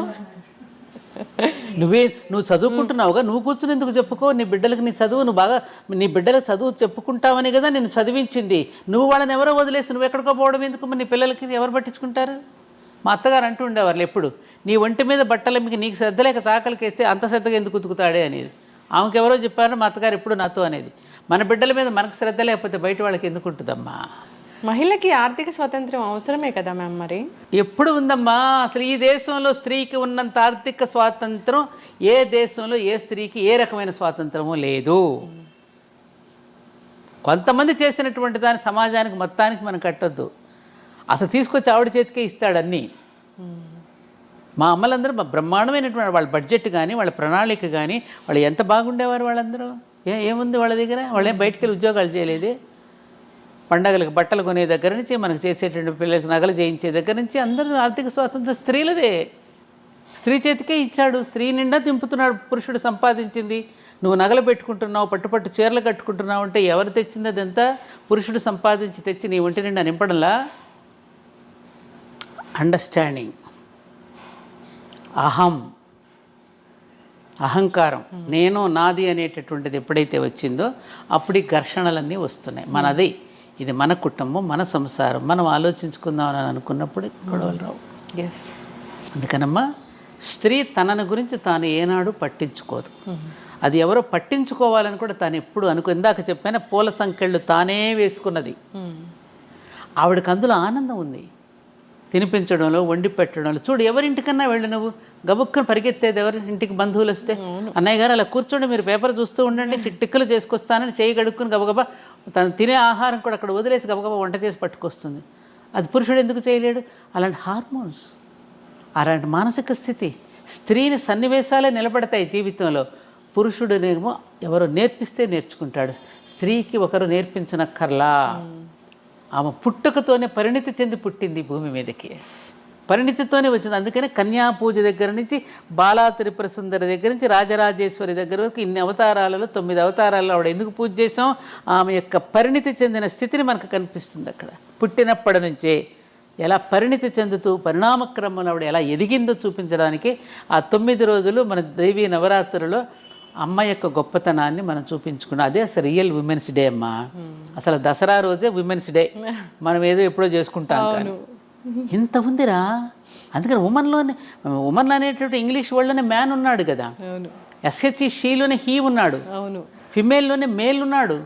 నువ్వు చదువుకుంటున్నావుగా, నువ్వు కూర్చుని ఎందుకు చెప్పుకో నీ బిడ్డలకు నీ చదువు. నువ్వు బాగా నీ బిడ్డలకు చదువు చెప్పుకుంటావని కదా నేను చదివించింది. నువ్వు వాళ్ళని ఎవరో వదిలేసి నువ్వు ఎక్కడికో పోవడం ఎందుకు? నీ పిల్లలకి ఎవరు పట్టించుకుంటారు? మా అత్తగారు అంటూ ఉండేవాళ్ళు ఎప్పుడు, నీ ఒంటి మీద బట్టలు మీకు నీకు శ్రద్ధ లేక చాకలికి వేస్తే అంత శ్రద్ధగా ఎందుకు ఉతుకుతాడే అనేది. ఆమెకు ఎవరో చెప్పారు, మా అత్తగారు ఎప్పుడు నాతో అనేది. మన బిడ్డల మీద మనకు శ్రద్ధ లేకపోతే బయట వాళ్ళకి ఎందుకు ఉంటుందమ్మా? మహిళకి ఆర్థిక స్వాతంత్రం అవసరమే కదా మ్యామ్. మరి ఎప్పుడు ఉందమ్మా? అసలు ఈ దేశంలో స్త్రీకి ఉన్నంత ఆర్థిక స్వాతంత్రం ఏ దేశంలో ఏ స్త్రీకి ఏ రకమైన స్వాతంత్రము లేదు. కొంతమంది చేసినటువంటి దాని సమాజానికి మొత్తానికి మనం కట్టొద్దు. అసలు తీసుకొచ్చి ఆవిడ చేతికే ఇస్తాడన్నీ. మా అమ్మలందరూ బ్రహ్మాండమైనటువంటి వాళ్ళ బడ్జెట్ కానీ వాళ్ళ ప్రణాళిక కానీ వాళ్ళు ఎంత బాగుండేవారు వాళ్ళందరూ. ఏముంది వాళ్ళ దగ్గర? వాళ్ళేం బయటికి వెళ్ళి ఉద్యోగాలు చేయలేదే. పండగలకు బట్టలు కొనే దగ్గర నుంచి మనకు చేసేటువంటి పిల్లలకు నగలు చేయించే దగ్గర నుంచి అందరూ ఆర్థిక స్వాతంత్రం స్త్రీలదే. స్త్రీ చేతికే ఇచ్చాడు, స్త్రీ నిండా దింపుతున్నాడు. పురుషుడు సంపాదించింది నువ్వు నగలు పెట్టుకుంటున్నావు, పట్టుపట్టు చీరలు కట్టుకుంటున్నావు అంటే ఎవరు తెచ్చింది? అదంతా పురుషుడు సంపాదించి తెచ్చి నీ ఒంటి నిండా నింపడంలా. అండర్స్టాండింగ్, అహంకారం, నేను నాది అనేటటువంటిది ఎప్పుడైతే వచ్చిందో అప్పుడు ఈ ఘర్షణలన్నీ వస్తున్నాయి. మనది, ఇది మన కుటుంబం, మన సంసారం, మనం ఆలోచించుకుందామని అనుకున్నప్పుడు గొడవలు రావు. ఎస్. అందుకనమ్మా స్త్రీ తనను గురించి తాను ఏనాడు పట్టించుకోదు. అది ఎవరో పట్టించుకోవాలని కూడా తాను ఎప్పుడు ఇందాక చెప్పిన పూల సంకెళ్ళు తానే వేసుకున్నది. ఆవిడకి అందులో ఆనందం ఉంది, తినిపించడంలో, వండి పెట్టడంలో. చూడు, ఎవరింటికన్నా వెళ్ళి నువ్వు గబుక్కుని పరిగెత్తేది ఎవరి ఇంటికి బంధువులు వస్తే, అన్నయ్య గారు అలా కూర్చోండి, మీరు పేపర్ చూస్తూ ఉండండి, టిక్కులు చేసుకొస్తానని చేయి గడుక్కుని గబగబా తను తినే ఆహారం కూడా అక్కడ వదిలేసి గబగబా వంట చేసి పట్టుకొస్తుంది. అది పురుషుడు ఎందుకు చేయలేడు? అలాంటి హార్మోన్స్, అలాంటి మానసిక స్థితి, స్త్రీని సన్నివేశాలే నిలబడతాయి జీవితంలో. పురుషుడినేమో ఎవరో నేర్పిస్తే నేర్చుకుంటాడు. స్త్రీకి ఒకరు నేర్పించనక్కర్లా. ఆమె పుట్టుకతోనే పరిణితి చెంది పుట్టింది భూమి మీదకి, పరిణితితోనే వచ్చింది. అందుకనే కన్యా పూజ దగ్గర నుంచి బాలా త్రిపుర సుందరి దగ్గర నుంచి రాజరాజేశ్వరి దగ్గర వరకు ఇన్ని అవతారాలలో 9 అవతారాలలో ఆవిడ ఎందుకు పూజ చేసాం? ఆమె యొక్క పరిణితి చెందిన స్థితిని మనకు కనిపిస్తుంది. అక్కడ పుట్టినప్పటి నుంచే ఎలా పరిణితి చెందుతూ పరిణామక్రమంలో ఆవిడ ఎలా ఎదిగిందో చూపించడానికి ఆ 9 రోజులు మన దేవీ నవరాత్రులలో అమ్మ యొక్క గొప్పతనాన్ని మనం చూపించుకున్నాం. అదే అసలు రియల్ ఉమెన్స్ డే అమ్మా. అసలు దసరా రోజే ఉమెన్స్ డే, మనం ఏదో ఎప్పుడో చేసుకుంటాం కానీ ఇంత ఉందిరా. అందుకని ఉమన్ అనేటువంటి ఇంగ్లీష్ వర్డ్లోనే మ్యాన్ ఉన్నాడు కదా, ఎస్హెచ్ఈ షీలోనే హీ ఉన్నాడు, ఫిమేల్లోనే మేల్ ఉన్నాడు.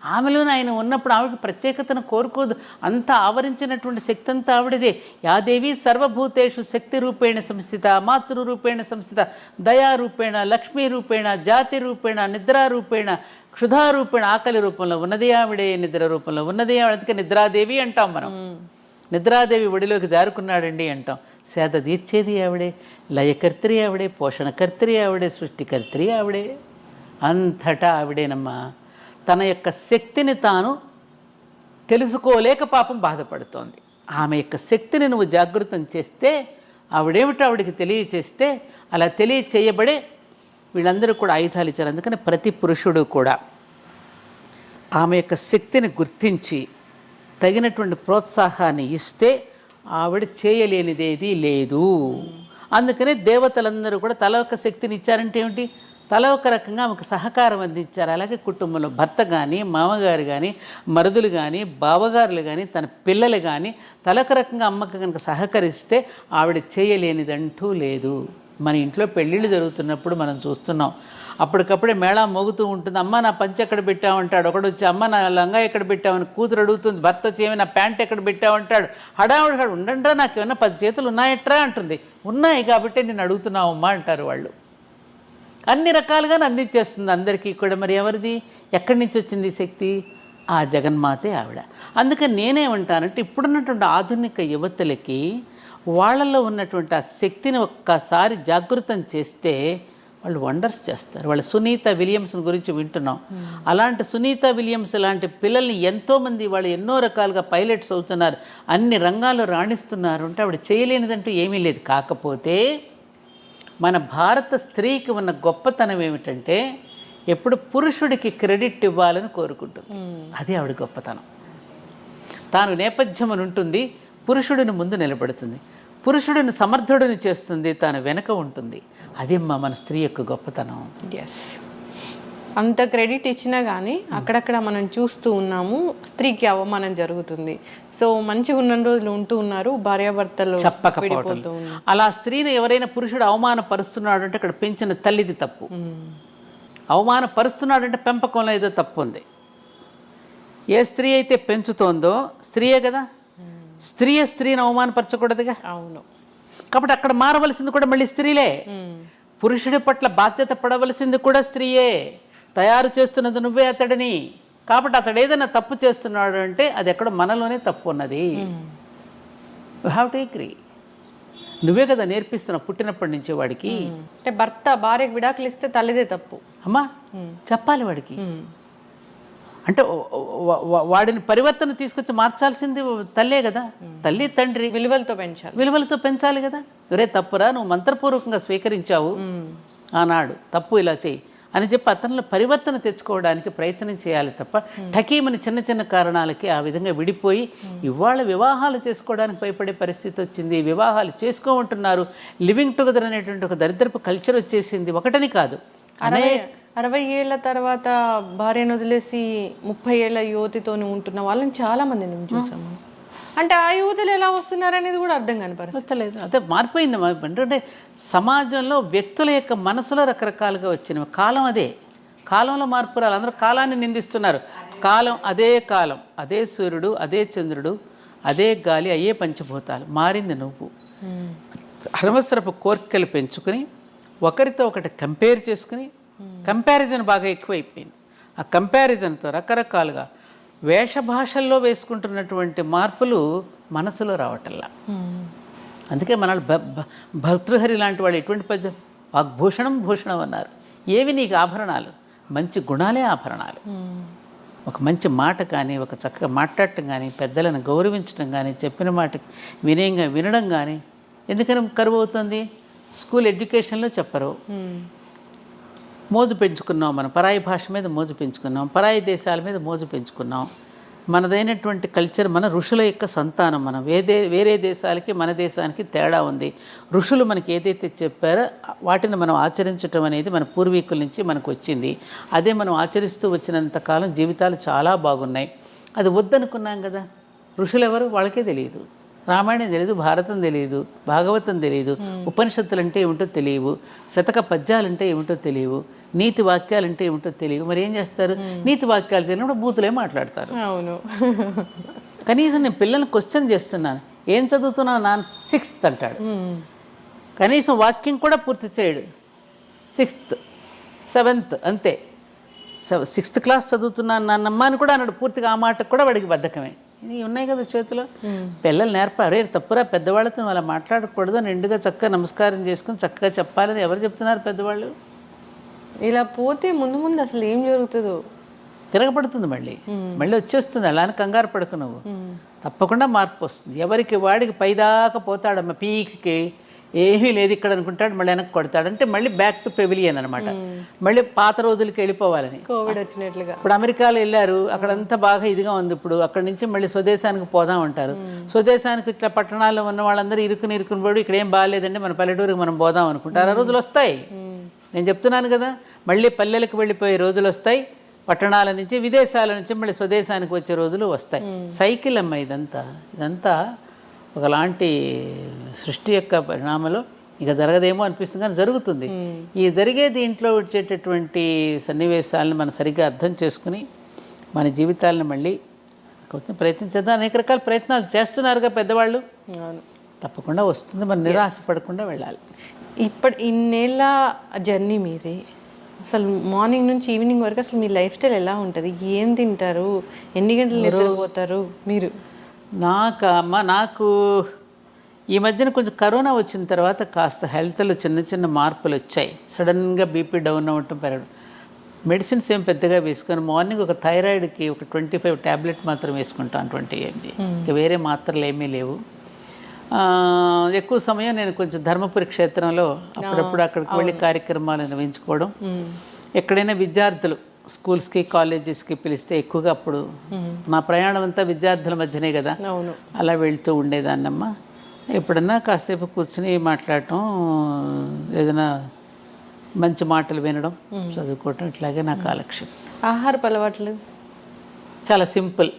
ఆమెలోనే ఆయన ఉన్నప్పుడు ఆవిడకి ప్రత్యేకతను కోరుకోదు. అంతా ఆవరించినటువంటి శక్తి అంతా ఆవిడదే. యాదేవి సర్వభూతేషు శక్తి రూపేణ సంస్థిత, మాతృరూపేణ సంస్థిత, దయారూపేణ, లక్ష్మీ రూపేణ, జాతి రూపేణ, నిద్రారూపేణ, క్షుధారూపేణ. ఆకలి రూపంలో ఉన్నది ఆవిడే, నిద్ర రూపంలో ఉన్నది ఆవిడ. అందుకే నిద్రాదేవి అంటాం మనం. నిద్రాదేవి ఒడిలోకి జారుకున్నాడండి అంటాం. సేద తీర్చేది ఆవిడే, లయకర్త్రి ఆవిడే, పోషణకర్త్రి ఆవిడే, సృష్టికర్త్రి ఆవిడే. అంతటా ఆవిడేనమ్మా. తన యొక్క శక్తిని తాను తెలుసుకోలేక పాపం బాధపడుతోంది. ఆమె యొక్క శక్తిని నువ్వు జాగృతం చేస్తే, ఆవిడేమిటో ఆవిడికి తెలియచేస్తే, అలా తెలియచేయబడే వీళ్ళందరూ కూడా ఆయుధాలు ఇచ్చారు. అందుకని ప్రతి పురుషుడు కూడా ఆమె యొక్క శక్తిని గుర్తించి తగినటువంటి ప్రోత్సాహాన్ని ఇస్తే ఆవిడ చేయలేనిదేది లేదు. అందుకని దేవతలందరూ కూడా తల ఒక శక్తిని ఇచ్చారంటే ఏమిటి? తల ఒక రకంగా ఆమెకు సహకారం అందించారు. అలాగే కుటుంబంలో భర్త కానీ, మామగారు కానీ, మరుదులు కానీ, బావగారులు కానీ, తన పిల్లలు కానీ తలొక రకంగా అమ్మకు కనుక సహకరిస్తే ఆవిడ చేయలేనిదంటూ లేదు. మన ఇంట్లో పెళ్ళిళ్ళు జరుగుతున్నప్పుడు మనం చూస్తున్నాం, అప్పటికప్పుడే మేళా మోగుతూ ఉంటుంది. అమ్మ నా పంచె ఎక్కడ పెట్టామంటాడు ఒకడు వచ్చి, అమ్మ నా లంగా ఎక్కడ పెట్టామని కూతురు అడుగుతుంది. భర్త వచ్చి ఏమి నా ప్యాంట్ ఎక్కడ పెట్టామంటాడు. హడావుడు ఉండండి, నాకు ఏమన్నా 10 చేతులు ఉన్నాయట్రా అంటుంది. ఉన్నాయి కాబట్టి నేను అడుగుతున్నావమ్మా అంటారు వాళ్ళు. అన్ని రకాలుగా అందించేస్తుంది అందరికీ కూడా. మరి ఎవరిది, ఎక్కడి నుంచి వచ్చింది శక్తి? ఆ జగన్మాతే ఆవిడ. అందుకని నేనేమంటానంటే, ఇప్పుడున్నటువంటి ఆధునిక యువతులకి వాళ్ళల్లో ఉన్నటువంటి ఆ శక్తిని ఒక్కసారి జాగృతం చేస్తే వాళ్ళు వండర్స్ చేస్తారు. వాళ్ళు సునీత విలియమ్స్ గురించి వింటున్నాం. అలాంటి సునీత విలియమ్స్ లాంటి పిల్లల్ని ఎంతోమంది వాళ్ళు ఎన్నో రకాలుగా పైలట్స్ అవుతున్నారు, అన్ని రంగాల్లో రాణిస్తున్నారు. అంటే ఆవిడ చేయలేనిదంటూ ఏమీ లేదు. కాకపోతే మన భారత స్త్రీకి ఉన్న గొప్పతనం ఏమిటంటే, ఎప్పుడు పురుషుడికి క్రెడిట్ ఇవ్వాలని కోరుకుంటుంది. అది ఆవిడ గొప్పతనం. తాను నేపథ్యం అని ఉంటుంది, పురుషుడిని ముందు నిలబడుతుంది, పురుషుడిని సమర్థుడిని చేస్తుంది, తాను వెనక ఉంటుంది. అదేమ్మా మన స్త్రీ యొక్క గొప్పతనం. ఎస్, అంత క్రెడిట్ ఇచ్చినా కానీ అక్కడక్కడ మనం చూస్తూ ఉన్నాము స్త్రీకి అవమానం జరుగుతుంది. సో మంచిగా ఉన్న రోజులు ఉంటూ ఉన్నారు, భార్యాభర్తలు చెప్పకపోతూ. అలా స్త్రీని ఎవరైనా పురుషుడు అవమానపరుస్తున్నాడు అంటే అక్కడ పెంచిన తల్లిది తప్పు. అవమానపరుస్తున్నాడు అంటే పెంపకంలో ఏదో తప్పు ఉంది. ఏ స్త్రీ అయితే పెంచుతోందో స్త్రీయే కదా, స్త్రీని అవమానపరచకూడదుగా. అవును. కాబట్టి అక్కడ మారవలసింది కూడా మళ్ళీ స్త్రీలే. పురుషుడి పట్ల బాధ్యత పడవలసింది కూడా స్త్రీయే. తయారు చేస్తున్నది నువ్వే అతడిని. కాబట్టి అతడు ఏదైనా తప్పు చేస్తున్నాడు అంటే అది ఎక్కడ మనలోనే తప్పు ఉన్నది. You have to agree. నువ్వే కదా నేర్పిస్తున్నావు పుట్టినప్పటి నుంచి వాడికి. అంటే భర్త భార్యకు విడాకులు ఇస్తే తల్లిదే తప్పు అమ్మా చెప్పాలి వాడికి. అంటే వాడిని పరివర్తన తీసుకొచ్చి మార్చాల్సింది తల్లే కదా. తల్లి తండ్రి విలువలతో పెంచాలి కదా. ఒరే తప్పురా, నువ్వు మంత్రపూర్వకంగా స్వీకరించావు ఆనాడు, తప్పు ఇలా చేయి అని చెప్పి అతనిలో పరివర్తన తెచ్చుకోవడానికి ప్రయత్నం చేయాలి తప్ప ఠకీమని చిన్న చిన్న కారణాలకి ఆ విధంగా విడిపోయి ఇవాళ వివాహాలు చేసుకోవడానికి భయపడే పరిస్థితి వచ్చింది. వివాహాలు చేసుకోమంటున్నారు. లివింగ్ టుగెదర్ అనేటువంటి ఒక దరిద్రపు కల్చర్ వచ్చేసింది. ఒకటని కాదు, 60 ఏళ్ల తర్వాత భార్యను వదిలేసి 30 ఏళ్ల యువతితో ఉంటున్న వాళ్ళని చాలా మంది చూసాము. అంటే ఆ యువతలు ఎలా వస్తున్నారు అనేది కూడా అర్థం కాని పరిస్థితి. వస్తలేదు, అదే మారిపోయింది. అంటే సమాజంలో వ్యక్తుల యొక్క మనసులో రకరకాలుగా వచ్చినవి. కాలం అదే, కాలంలో మార్పు రాలి. అందరూ కాలాన్ని నిందిస్తున్నారు. కాలం, అదే సూర్యుడు, అదే చంద్రుడు, అదే గాలి, అయ్యే పంచభూతాలు. మారింది నువ్వు. అనవసరపు కోరికలు పెంచుకుని ఒకరితో ఒకటి కంపేర్ చేసుకుని, కంపారిజన్ బాగా ఎక్కువైపోయింది. ఆ కంపారిజన్తో రకరకాలుగా వేషభాషల్లో వేసుకుంటున్నటువంటి మార్పులు మనసులో రావటల్లా. అందుకే మన భర్తృహరి లాంటి వాళ్ళు ఎటువంటి పద్యం, వాగ్భూషణం భూషణం అన్నారు. ఏవి నీకు ఆభరణాలు? మంచి గుణాలే ఆభరణాలు. ఒక మంచి మాట కానీ, ఒక చక్కగా మాట్లాడటం కానీ, పెద్దలను గౌరవించడం కానీ, చెప్పిన మాటకి వినయంగా వినడం కానీ. ఎందుకని కరువు అవుతుంది? స్కూల్ ఎడ్యుకేషన్లో చెప్పరు. మోజు పెంచుకున్నాం, మనం పరాయి భాష మీద మోజు పెంచుకున్నాం, పరాయి దేశాల మీద మోజు పెంచుకున్నాం. మనదైనటువంటి కల్చర్, మన ఋషుల యొక్క సంతానం. మనం వేరే దేశాలకి మన దేశానికి తేడా ఉంది. ఋషులు మనకి ఏదైతే చెప్పారో వాటిని మనం ఆచరించటం అనేది మన పూర్వీకుల నుంచి మనకు వచ్చింది. అదే మనం ఆచరిస్తూ వచ్చినంతకాలం జీవితాలు చాలా బాగున్నాయి. అది వద్దనుకున్నాం కదా. ఋషులు ఎవరు? వాళ్ళకే తెలియదు. రామాయణం తెలియదు, భారతం తెలియదు, భాగవతం తెలియదు, ఉపనిషత్తులు అంటే ఏమిటో తెలియవు, శతక పద్యాలంటే ఏమిటో తెలియవు, నీతి వాక్యాలంటే ఏమిటో తెలియవు. మరి ఏం చేస్తారు? నీతి వాక్యాలు తెలియనప్పుడు బూతులే మాట్లాడతారు. అవును. కనీసం నేను పిల్లల్ని క్వశ్చన్ చేస్తున్నాను, ఏం చదువుతున్నావు నాన్న? 6th అంటాడు. కనీసం వాక్యం కూడా పూర్తి చేయడు. 6th 7th అంతే. 6th క్లాస్ చదువుతున్నాను నాన్నమ్మ అని కూడా అన్నాడు. పూర్తిగా ఆ మాటకు కూడా వాడికి బద్ధకమే. ఇవి ఉన్నాయి కదా చేతిలో. పిల్లలు నేర్పారు, తప్పురా పెద్దవాళ్ళతో అలా మాట్లాడకూడదు, నిండుగా చక్కగా నమస్కారం చేసుకుని చక్కగా చెప్పాలని ఎవరు చెప్తున్నారు? పెద్దవాళ్ళు. ఇలా పోతే ముందు ముందు అసలు ఏం జరుగుతుందో. తిరగబడుతుంది, మళ్ళీ వచ్చేస్తుంది. అలా అని కంగారు పడుకు నువ్వు. తప్పకుండా మార్పు వస్తుంది. ఎవరికి వాడికి పైదాకా పోతాడమ్మ, పీక్కి ఏమీ లేదు ఇక్కడ అనుకుంటాడు, మళ్ళీ వెనక్కి కొడతాడు. అంటే మళ్ళీ బ్యాక్ టు పెవిలియన్ అనమాట. మళ్ళీ పాత రోజులకి వెళ్ళిపోవాలని. కోవిడ్ వచ్చినట్లుగా. ఇప్పుడు అమెరికాలో వెళ్ళారు, అక్కడంతా బాగా ఇదిగా ఉంది. ఇప్పుడు అక్కడి నుంచి మళ్ళీ స్వదేశానికి పోదాం అంటారు. స్వదేశానికి ఇట్లా పట్టణాల్లో ఉన్న వాళ్ళందరూ ఇరుకుని పడి ఇక్కడ ఏం బాగాలేదండి మన పల్లెటూరికి మనం పోదాం అనుకుంటారు. ఆ రోజులు వస్తాయి. నేను చెప్తున్నాను కదా, మళ్ళీ పల్లెలకు వెళ్ళిపోయే రోజులు వస్తాయి. పట్టణాల నుంచి, విదేశాల నుంచి మళ్ళీ స్వదేశానికి వచ్చే రోజులు వస్తాయి. సైకిల్ అమ్మ ఇదంతా ఒకలాంటి సృష్టి యొక్క పరిణామంలో ఇక జరగదేమో అనిపిస్తుంది, కానీ జరుగుతుంది. ఈ జరిగే దీంట్లో వచ్చేటటువంటి సన్నివేశాలను మనం సరిగ్గా అర్థం చేసుకుని మన జీవితాలను మళ్ళీ కొంచెం ప్రయత్నించేద్దాం. అనేక రకాల ప్రయత్నాలు చేస్తున్నారుగా పెద్దవాళ్ళు. తప్పకుండా వస్తుంది. మనం నిరాశపడకుండా వెళ్ళాలి. ఇన్నేళ్ళ జర్నీ మీది. అసలు మార్నింగ్ నుంచి ఈవినింగ్ వరకు అసలు మీ లైఫ్ స్టైల్ ఎలా ఉంటుంది? ఏం తింటారు? ఎన్ని గంటలు నిద్రపోతారు మీరు? నాకు ఈ మధ్యన కొంచెం కరోనా వచ్చిన తర్వాత కాస్త హెల్త్లో చిన్న మార్పులు వచ్చాయి. సడన్గా బీపీ డౌన్ అవ్వటం, పెరగడం. మెడిసిన్స్ ఏం పెద్దగా వేసుకొని మార్నింగ్ ఒక థైరాయిడ్కి ఒక 25 ట్యాబ్లెట్ మాత్రం వేసుకుంటాను, 20 mg. ఇంకా వేరే మాత్రలు ఏమీ లేవు. ఎక్కువ సమయం నేను కొంచెం ధర్మపురి క్షేత్రంలో అప్పుడప్పుడు అక్కడికి వెళ్ళి కార్యక్రమాలు నిర్వహించుకోవడం. ఎక్కడైనా విద్యార్థులు స్కూల్స్కి కాలేజెస్కి పిలిస్తే ఎక్కువగా అప్పుడు నా ప్రయాణం అంతా విద్యార్థుల మధ్యనే కదా, అలా వెళ్తూ ఉండేదాన్నమ్మా. ఎప్పుడన్నా కాసేపు కూర్చుని మాట్లాడటం, ఏదైనా మంచి మాటలు వినడం, చదువుకోవటం, ఇట్లాగే నా కాలక్షేపం. ఆహారపు అలవాట్లు చాలా సింపుల్.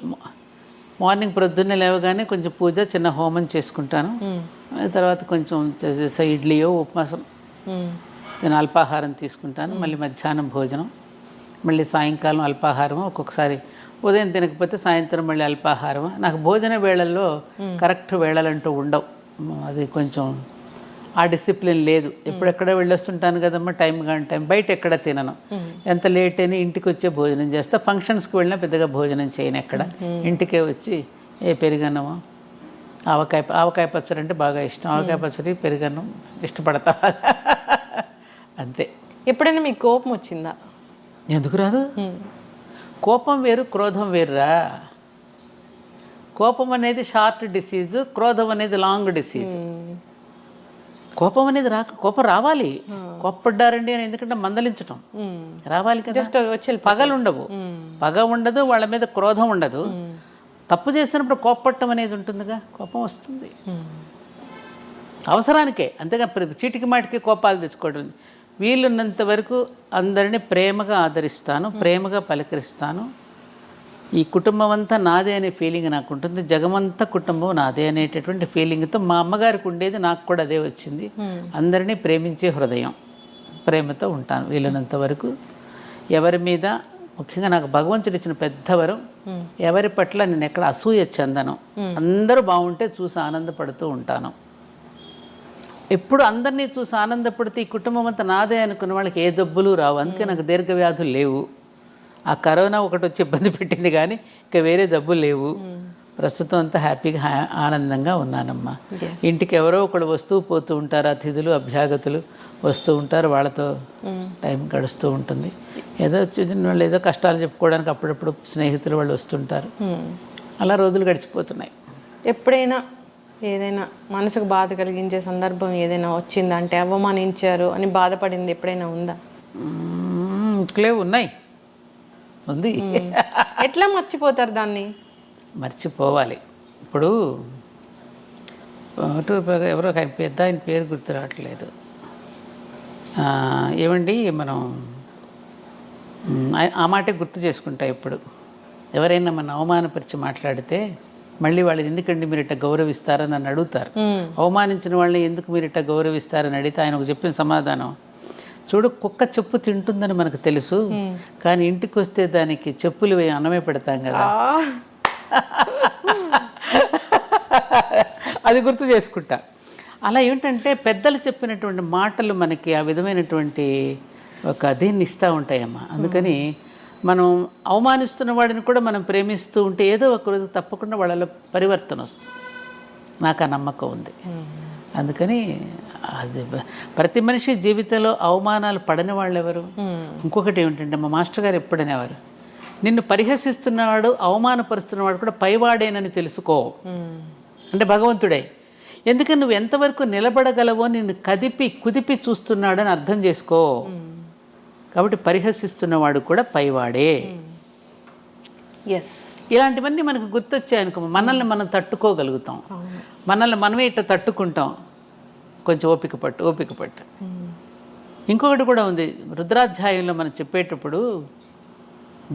మార్నింగ్ ప్రొద్దున్నే లేవగానే కొంచెం పూజ, చిన్న హోమం చేసుకుంటాను. తర్వాత కొంచెం ఇడ్లీయో ఉపవాసం, చిన్న అల్పాహారం తీసుకుంటాను. మళ్ళీ మధ్యాహ్నం భోజనం, మళ్ళీ సాయంకాలం అల్పాహారం. ఒక్కొక్కసారి ఉదయం తినకపోతే సాయంత్రం మళ్ళీ అల్పాహారం. నాకు భోజన వేళల్లో కరెక్ట్ వేళలంటూ ఉండవు. అది కొంచెం ఆ డిసిప్లిన్ లేదు. ఎప్పుడెక్కడ వెళ్ళొస్తుంటాను కదమ్మా, టైం కానీ టైం. బయట ఎక్కడ తినను. ఎంత లేట్ అయినా ఇంటికి వచ్చే భోజనం చేస్తా. ఫంక్షన్స్కి వెళ్ళినా పెద్దగా భోజనం చేయను ఎక్కడ. ఇంటికే వచ్చి పెరుగన్నమో, ఆవకాయ పచ్చడి అంటే బాగా ఇష్టం. ఆవకాయ పచ్చడి, పెరుగన్నం ఇష్టపడతా. అంతే. ఎప్పుడైనా మీకు కోపం వచ్చిందా? ఎందుకు రాదు? కోపం వేరు, క్రోధం వేరురా. కోపం అనేది షార్ట్ డిసీజు, క్రోధం అనేది లాంగ్ డిసీజు. కోపం అనేది కోపం రావాలి. కోప్పడ్డారండి అని ఎందుకంటే మందలించటం రావాలి కదా. పగలు ఉండవు, పగ ఉండదు, వాళ్ళ మీద క్రోధం ఉండదు. తప్పు చేసినప్పుడు కోప్పట్టం అనేది ఉంటుందిగా, కోపం వస్తుంది అవసరానికే. అంతేగా చీటికి మాటికి కోపాలు తెచ్చుకోవడం. వీలున్నంత వరకు అందరినీ ప్రేమగా ఆదరిస్తాను, ప్రేమగా పలకరిస్తాను. ఈ కుటుంబం అంతా నాదే అనే ఫీలింగ్ నాకు ఉంటుంది, జగమంతా కుటుంబం నాదే అనేటటువంటి ఫీలింగ్తో మా అమ్మగారికి ఉండేది, నాకు కూడా అదే వచ్చింది. అందరినీ ప్రేమించే హృదయం, ప్రేమతో ఉంటాను వీలైనంత వరకు. ఎవరి మీద, ముఖ్యంగా నాకు భగవంతుడు ఇచ్చిన పెద్ద వరం, ఎవరి పట్ల నేను ఎక్కడ అసూయ చెందను. అందరూ బాగుంటే చూసి ఆనందపడుతూ ఉంటాను. ఎప్పుడు అందరినీ చూసి ఆనందపడితే ఈ కుటుంబం అంతా నాదే అనుకున్న వాళ్ళకి ఏ జబ్బులు రావు. అందుకే నాకు దీర్ఘవ్యాధులు లేవు. ఆ కరోనా ఒకటి వచ్చి ఇబ్బంది పెట్టింది కానీ ఇక వేరే జబ్బులు లేవు. ప్రస్తుతం అంతా హ్యాపీగా ఆనందంగా ఉన్నానమ్మా. ఇంటికి ఎవరో ఒకళ్ళు వస్తూ పోతూ ఉంటారు, అతిథులు అభ్యాగతులు వస్తూ ఉంటారు, వాళ్ళతో టైం గడుస్తూ ఉంటుంది. ఏదో వాళ్ళు ఏదో కష్టాలు చెప్పుకోవడానికి అప్పుడప్పుడు స్నేహితులు వాళ్ళు వస్తుంటారు. అలా రోజులు గడిచిపోతున్నాయి. ఎప్పుడైనా ఏదైనా మనసుకు బాధ కలిగించే సందర్భం ఏదైనా వచ్చిందా? అంటే అవమానించారు అని బాధపడింది ఎప్పుడైనా ఉందా? ఇంకలే ఉన్నాయి, ఉంది. ఎట్లా మర్చిపోతారు దాన్ని? మర్చిపోవాలి. ఇప్పుడు ఎవరో పెద్ద ఆయన పేరు గుర్తు రావట్లేదు. ఏమండి మనం ఆ మాటే గుర్తు చేసుకుంటా. ఇప్పుడు ఎవరైనా మన అవమానపరిచి మాట్లాడితే మళ్ళీ వాళ్ళని ఎందుకండి మీరు ఇట్లా గౌరవిస్తారని నన్ను అడుగుతారు. అవమానించిన వాళ్ళని ఎందుకు మీరు ఇట్లా గౌరవిస్తారని అడిగితే ఆయన ఒక చెప్పిన సమాధానం, చూడు కుక్క చెప్పు తింటుందని మనకు తెలుసు, కానీ ఇంటికి వస్తే దానికి చెప్పులు వేయి అన్నమే పెడతాం కదా. అది గుర్తు చేసుకుంటా. అలా ఏంటంటే పెద్దలు చెప్పినటువంటి మాటలు మనకి ఆ విధమైనటువంటి ఒక దీన్ని ఇస్తూ ఉంటాయమ్మా. అందుకని మనం అవమానిస్తున్న వాడిని కూడా మనం ప్రేమిస్తూ ఉంటే ఏదో ఒక రోజు తప్పకుండా వాళ్ళలో పరివర్తన వస్తుంది. నాకు ఆ నమ్మకం ఉంది. అందుకని అది ప్రతి మనిషి జీవితంలో అవమానాలు పడని వాళ్ళు ఎవరు? ఇంకొకటి ఏమిటంటే మా మాస్టర్ గారు ఎప్పుడనేవారు, నిన్ను పరిహసిస్తున్నవాడు అవమానపరుస్తున్నవాడు కూడా పైవాడేనని తెలుసుకో. అంటే భగవంతుడే. ఎందుకని నువ్వు ఎంతవరకు నిలబడగలవో నిన్ను కుదిపి చూస్తున్నాడని అర్థం చేసుకో. కాబట్టి పరిహసిస్తున్నవాడు కూడా పైవాడే. ఎస్, ఇలాంటివన్నీ మనకు గుర్తొచ్చాయనుకో మనల్ని మనం తట్టుకోగలుగుతాం. మనల్ని మనమే ఇట్లా తట్టుకుంటాం. కొంచెం ఓపిక పట్టు. ఇంకొకటి కూడా ఉంది, రుద్రాధ్యాయంలో మనం చెప్పేటప్పుడు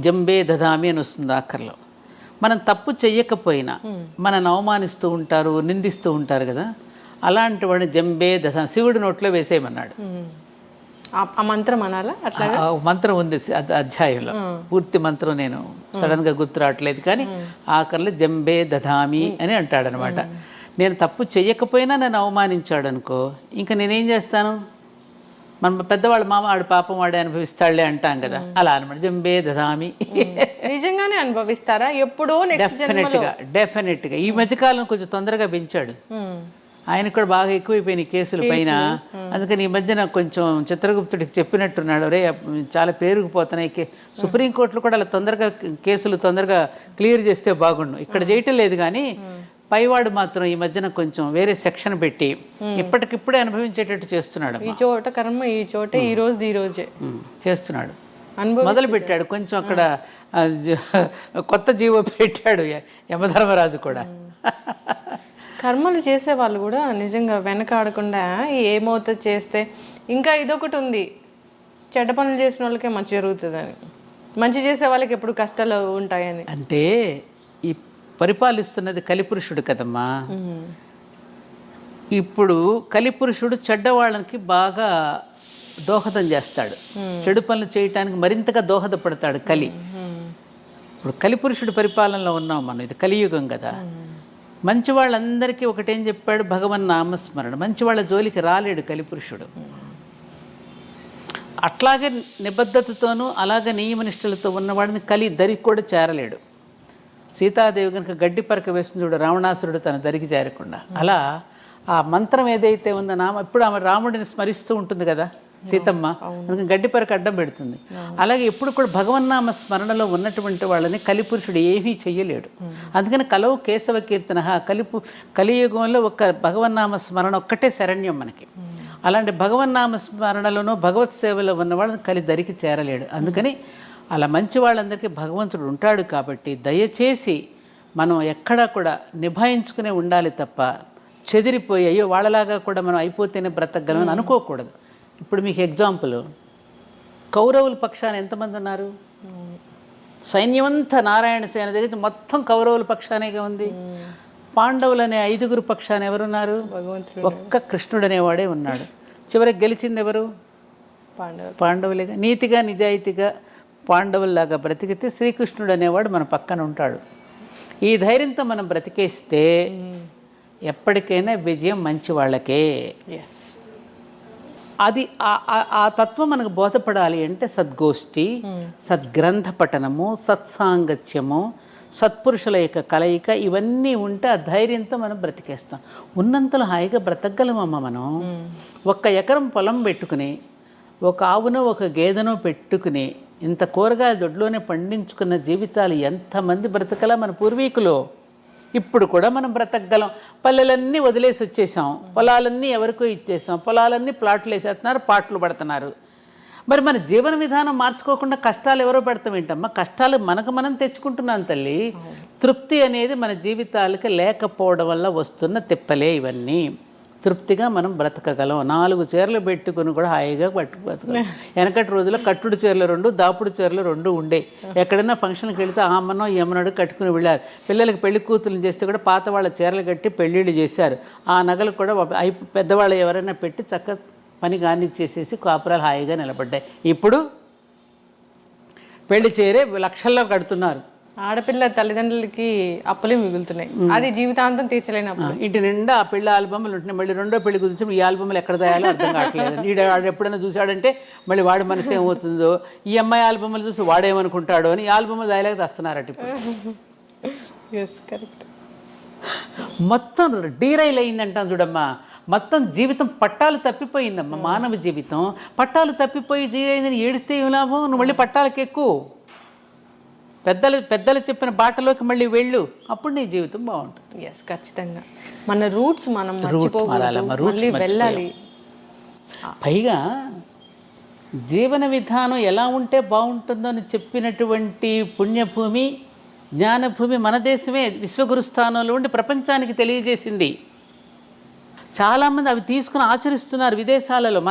జంబే దదామి అని వస్తుంది ఆఖరిలో. మనం తప్పు చెయ్యకపోయినా మనల్ని అవమానిస్తూ ఉంటారు, నిందిస్తూ ఉంటారు కదా, అలాంటి వాడిని జంబే దదా శివుడి నోట్లో వేసేయమన్నాడు. ఆ మంత్రం అనాలా? అట్లా మంత్రం ఉంది అధ్యాయంలో, పూర్తి మంత్రం నేను సడన్గా గుర్తు రావట్లేదు కానీ ఆఖరిలో జంబే దధామి అని అంటాడనమాట. నేను తప్పు చెయ్యకపోయినా నన్ను అవమానించాడు అనుకో, ఇంకా నేనేం చేస్తాను? మన పెద్దవాళ్ళు వాడు పాపం వాడే అనుభవిస్తాడులే అంటాం కదా, అలా అనమాట. జంబే దధామి. నిజంగానే అనుభవిస్తారా? ఎప్పుడో డెఫినెట్గా ఈ మధ్యకాలం కొంచెం తొందరగా పెంచాడు. ఆయనకు కూడా బాగా ఎక్కువైపోయినాయి కేసుల పైన. అందుకని ఈ మధ్య నాకు కొంచెం చిత్రగుప్తుడికి చెప్పినట్టున్నాడు, రే చాలా పేరుకుపోతున్నాయి, సుప్రీంకోర్టులో కూడా అలా కేసులు తొందరగా క్లియర్ చేస్తే బాగుండు. ఇక్కడ చేయటం లేదు కానీ పైవాడు మాత్రం ఈ మధ్యన కొంచెం వేరే సెక్షన్ పెట్టి ఇప్పటికిప్పుడే అనుభవించేటట్టు చేస్తున్నాడు. ఈ చోట కర్మ, ఈ చోట ఈ రోజే చేస్తున్నాడు. మొదలు పెట్టాడు కొంచెం అక్కడ కొత్త జీవో పెట్టాడు యమధర్మరాజు కూడా. కర్మలు చేసే వాళ్ళు కూడా నిజంగా వెనకాడకుండా ఏమవుతుంది చేస్తే. ఇంకా ఇదొకటి ఉంది, చెడ్డ పనులు చేసిన వాళ్ళకే మంచి జరుగుతుందని, మంచి చేసే వాళ్ళకి ఎప్పుడు కష్టాలు ఉంటాయని. అంటే ఈ పరిపాలిస్తున్నది కలిపురుషుడు కదమ్మా. ఇప్పుడు కలిపురుషుడు చెడ్డవాళ్ళకి బాగా దోహదం చేస్తాడు, చెడు పనులు చేయటానికి మరింతగా దోహదపడతాడు కలి. ఇప్పుడు కలిపురుషుడు పరిపాలనలో ఉన్నాం మనం, ఇది కలియుగం కదా. మంచి వాళ్ళందరికీ ఒకటేం చెప్పాడు, భగవన్ నామస్మరణ. మంచి వాళ్ళ జోలికి రాలేడు కలిపురుషుడు. అట్లాగే నిబద్ధతతోనూ అలాగే నియమనిష్టలతో ఉన్నవాడిని కలి దరికి కూడా చేరలేడు. సీతాదేవి కనుక గడ్డి పరక వేస్తుంది చూడు, రావణాసురుడు తన దరికి చేరకుండా. అలా ఆ మంత్రం ఏదైతే ఉందో ఇప్పుడు ఆమె రాముడిని స్మరిస్తూ ఉంటుంది కదా సీతమ్మ, అందుకని గడ్డి పరక అడ్డం పెడుతుంది. అలాగే ఎప్పుడు కూడా భగవన్నామ స్మరణలో ఉన్నటువంటి వాళ్ళని కలిపురుషుడు ఏమీ చెయ్యలేడు. అందుకని కలవు కేశవ కీర్తన, కలియుగంలో ఒక భగవన్నామ స్మరణ ఒక్కటే శరణ్యం మనకి. అలాంటి భగవన్నామ స్మరణలోనూ భగవత్ సేవలో ఉన్న వాళ్ళని కలి దరికి చేరలేడు. అందుకని అలా మంచి వాళ్ళందరికీ భగవంతుడు ఉంటాడు. కాబట్టి దయచేసి మనం ఎక్కడా కూడా నిభాయించుకునే ఉండాలి తప్ప చెదిరిపోయి అయ్యో వాళ్ళలాగా కూడా మనం అయిపోతేనే బ్రతకగలమని అనుకోకూడదు. ఇప్పుడు మీకు ఎగ్జాంపుల్, కౌరవుల పక్షాన ఎంతమంది ఉన్నారు? సైన్యమంతా నారాయణ సేన దగ్గర మొత్తం కౌరవుల పక్షానేగా ఉంది. పాండవులు అనే 5గురు పక్షాన ఎవరున్నారు? భగవంతుడు ఒక్క కృష్ణుడు అనేవాడే ఉన్నాడు. చివరికి గెలిచింది ఎవరు? పాండవులేగా. నీతిగా నిజాయితీగా పాండవుల్లాగా బ్రతికితే శ్రీకృష్ణుడు అనేవాడు మన పక్కన ఉంటాడు. ఈ ధైర్యంతో మనం బ్రతికేస్తే ఎప్పటికైనా విజయం మంచి వాళ్ళకే. అది ఆ తత్వం మనకు బోధపడాలి అంటే సద్గోష్ఠి, సద్గ్రంథ పఠనము, సత్సాంగత్యము, సత్పురుషుల యొక్క కలయిక ఇవన్నీ ఉంటే ఆ ధైర్యంతో మనం బ్రతికేస్తాం. ఉన్నంతలో హాయిగా బ్రతకగలమమ్మ మనం. 1 ఎకరం పొలం పెట్టుకుని, ఒక ఆవునో ఒక గేదెనో పెట్టుకుని ఇంత కూరగాయల దొడ్లోనే పండించుకున్న జీవితాలు ఎంతమంది బ్రతకలా మన పూర్వీకులు. ఇప్పుడు కూడా మనం బ్రతకగలం. పల్లెలన్నీ వదిలేసి వచ్చేసాం, పొలాలన్నీ ఎవరికో ఇచ్చేసాం, పొలాలన్నీ ప్లాట్లు వేసేస్తున్నారు, పాటలు పడుతున్నారు. మరి మన జీవన విధానం మార్చుకోకుండా కష్టాలు ఎవరో పెడతాం ఏంటమ్మా? కష్టాలు మనకు మనం తెచ్చుకుంటున్నాం తల్లి. తృప్తి అనేది మన జీవితాలకి లేకపోవడం వల్ల వస్తున్న తిప్పలే ఇవన్నీ. తృప్తిగా మనం బ్రతకగలం. 4 చీరలు పెట్టుకుని కూడా హాయిగా బతకగలం. వెనకటి రోజుల్లో కట్టుడు చీరలు 2, దాపుడు చీరలు 2 ఉండే. ఎక్కడైనా ఫంక్షన్కి వెళితే అమ్మనో యమ్మనో కట్టుకుని వెళ్ళారు. పిల్లలకి పెళ్లి కూతుర్లు చేస్తే కూడా పాత వాళ్ళ చీరలు కట్టి పెళ్ళిళ్ళు చేశారు. ఆ నగలు కూడా పెద్దవాళ్ళు ఎవరైనా పెట్టి చక్క పని కానిచ్చేసేసి కాపురాలు హాయిగా నిలబడ్డాయి. ఇప్పుడు పెళ్లి చీరే లక్షల్లో కడుతున్నారు. ఆడపిల్ల తల్లిదండ్రులకి అప్పులే మిగులుతున్నాయి. అది జీవితాంతం తీర్చలేనప్పుడు ఇంటి నిండా ఆ పెళ్లి ఆల్బమ్లు ఉంటున్నాయి. మళ్ళీ రెండో పెళ్లి కుదిర్చి ఈ ఆల్బమ్లు ఎక్కడ తయాలో అర్థం కావట్లేదు. వాడు ఎప్పుడైనా చూశాడంటే మళ్ళీ వాడి మనసు ఏమవుతుందో, ఈ అమ్మాయి ఆల్బమ్లు చూసి వాడేమనుకుంటాడో అని ఈ ఆల్బమ్లు దాయలేక తెస్తున్నారట ఇప్పుడు. కరెక్ట్. మొత్తం డీరైల్ అయిందంటాం చూడమ్మా. మొత్తం జీవితం పట్టాలు తప్పిపోయిందమ్మా. మానవ జీవితం పట్టాలు తప్పిపోయి జీవిందని ఏడిస్తే ఏం లాభం? నువ్వు మళ్ళీ పట్టాలకు ఎక్కువ పెద్దలు చెప్పిన బాటలోకి మళ్ళీ వెళ్ళు, అప్పుడు నీ జీవితం బాగుంటుంది. ఖచ్చితంగా మన రూట్స్ మనం మర్చిపోకూడదు, వెళ్ళాలి. పైగా జీవన విధానం ఎలా ఉంటే బాగుంటుందో అని చెప్పినటువంటి పుణ్యభూమి, జ్ఞానభూమి మన దేశమే. విశ్వగురు స్థానంలో ఉండి ప్రపంచానికి తెలియజేసింది. చాలామంది అవి తీసుకుని ఆచరిస్తున్నారు విదేశాలలో.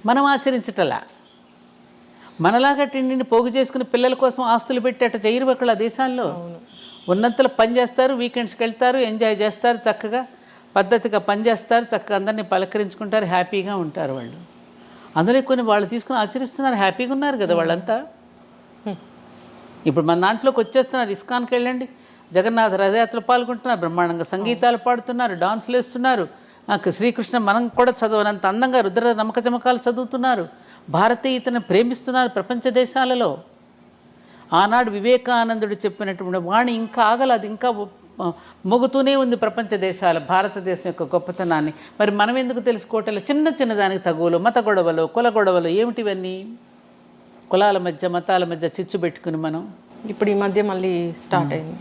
మనం ఆచరించటలా. మనలాగా తిండిని పోగు చేసుకుని పిల్లల కోసం ఆస్తులు పెట్టి అట్లా చేయరు అక్కడ ఆ దేశాల్లో. ఉన్నంతలో పని చేస్తారు, వీకెండ్స్కి వెళ్తారు, ఎంజాయ్ చేస్తారు, చక్కగా పద్ధతిగా పని చేస్తారు, చక్కగా అందరినీ పలకరించుకుంటారు, హ్యాపీగా ఉంటారు వాళ్ళు. అందులో కొన్ని వాళ్ళు తీసుకుని ఆచరిస్తున్నారు, హ్యాపీగా ఉన్నారు కదా వాళ్ళంతా. ఇప్పుడు మన దాంట్లోకి వచ్చేస్తున్నారు. ఇస్కాన్కి వెళ్ళండి, జగన్నాథ రథయాత్రలు పాల్గొంటున్నారు, బ్రహ్మాండంగా సంగీతాలు పాడుతున్నారు, డాన్సులు వేస్తున్నారు. శ్రీకృష్ణ మనం కూడా చదవనంత అందంగా రుద్ర నమ్మక చమకాలు చదువుతున్నారు. భారతీయతను ప్రేమిస్తున్నారు ప్రపంచ దేశాలలో. ఆనాడు వివేకానందుడు చెప్పినటువంటి వాణి ఇంకా ఆగలదు, ఇంకా మోగుతూనే ఉంది ప్రపంచ దేశాలు భారతదేశం యొక్క గొప్పతనాన్ని. మరి మనం ఎందుకు తెలుసుకోవటం? చిన్న దానికి తగువలు, మత గొడవలు, కుల గొడవలు ఏమిటివన్నీ? కులాల మధ్య మతాల మధ్య చిచ్చు పెట్టుకుని మనం ఇప్పుడు ఈ మధ్య మళ్ళీ స్టార్ట్ అయింది.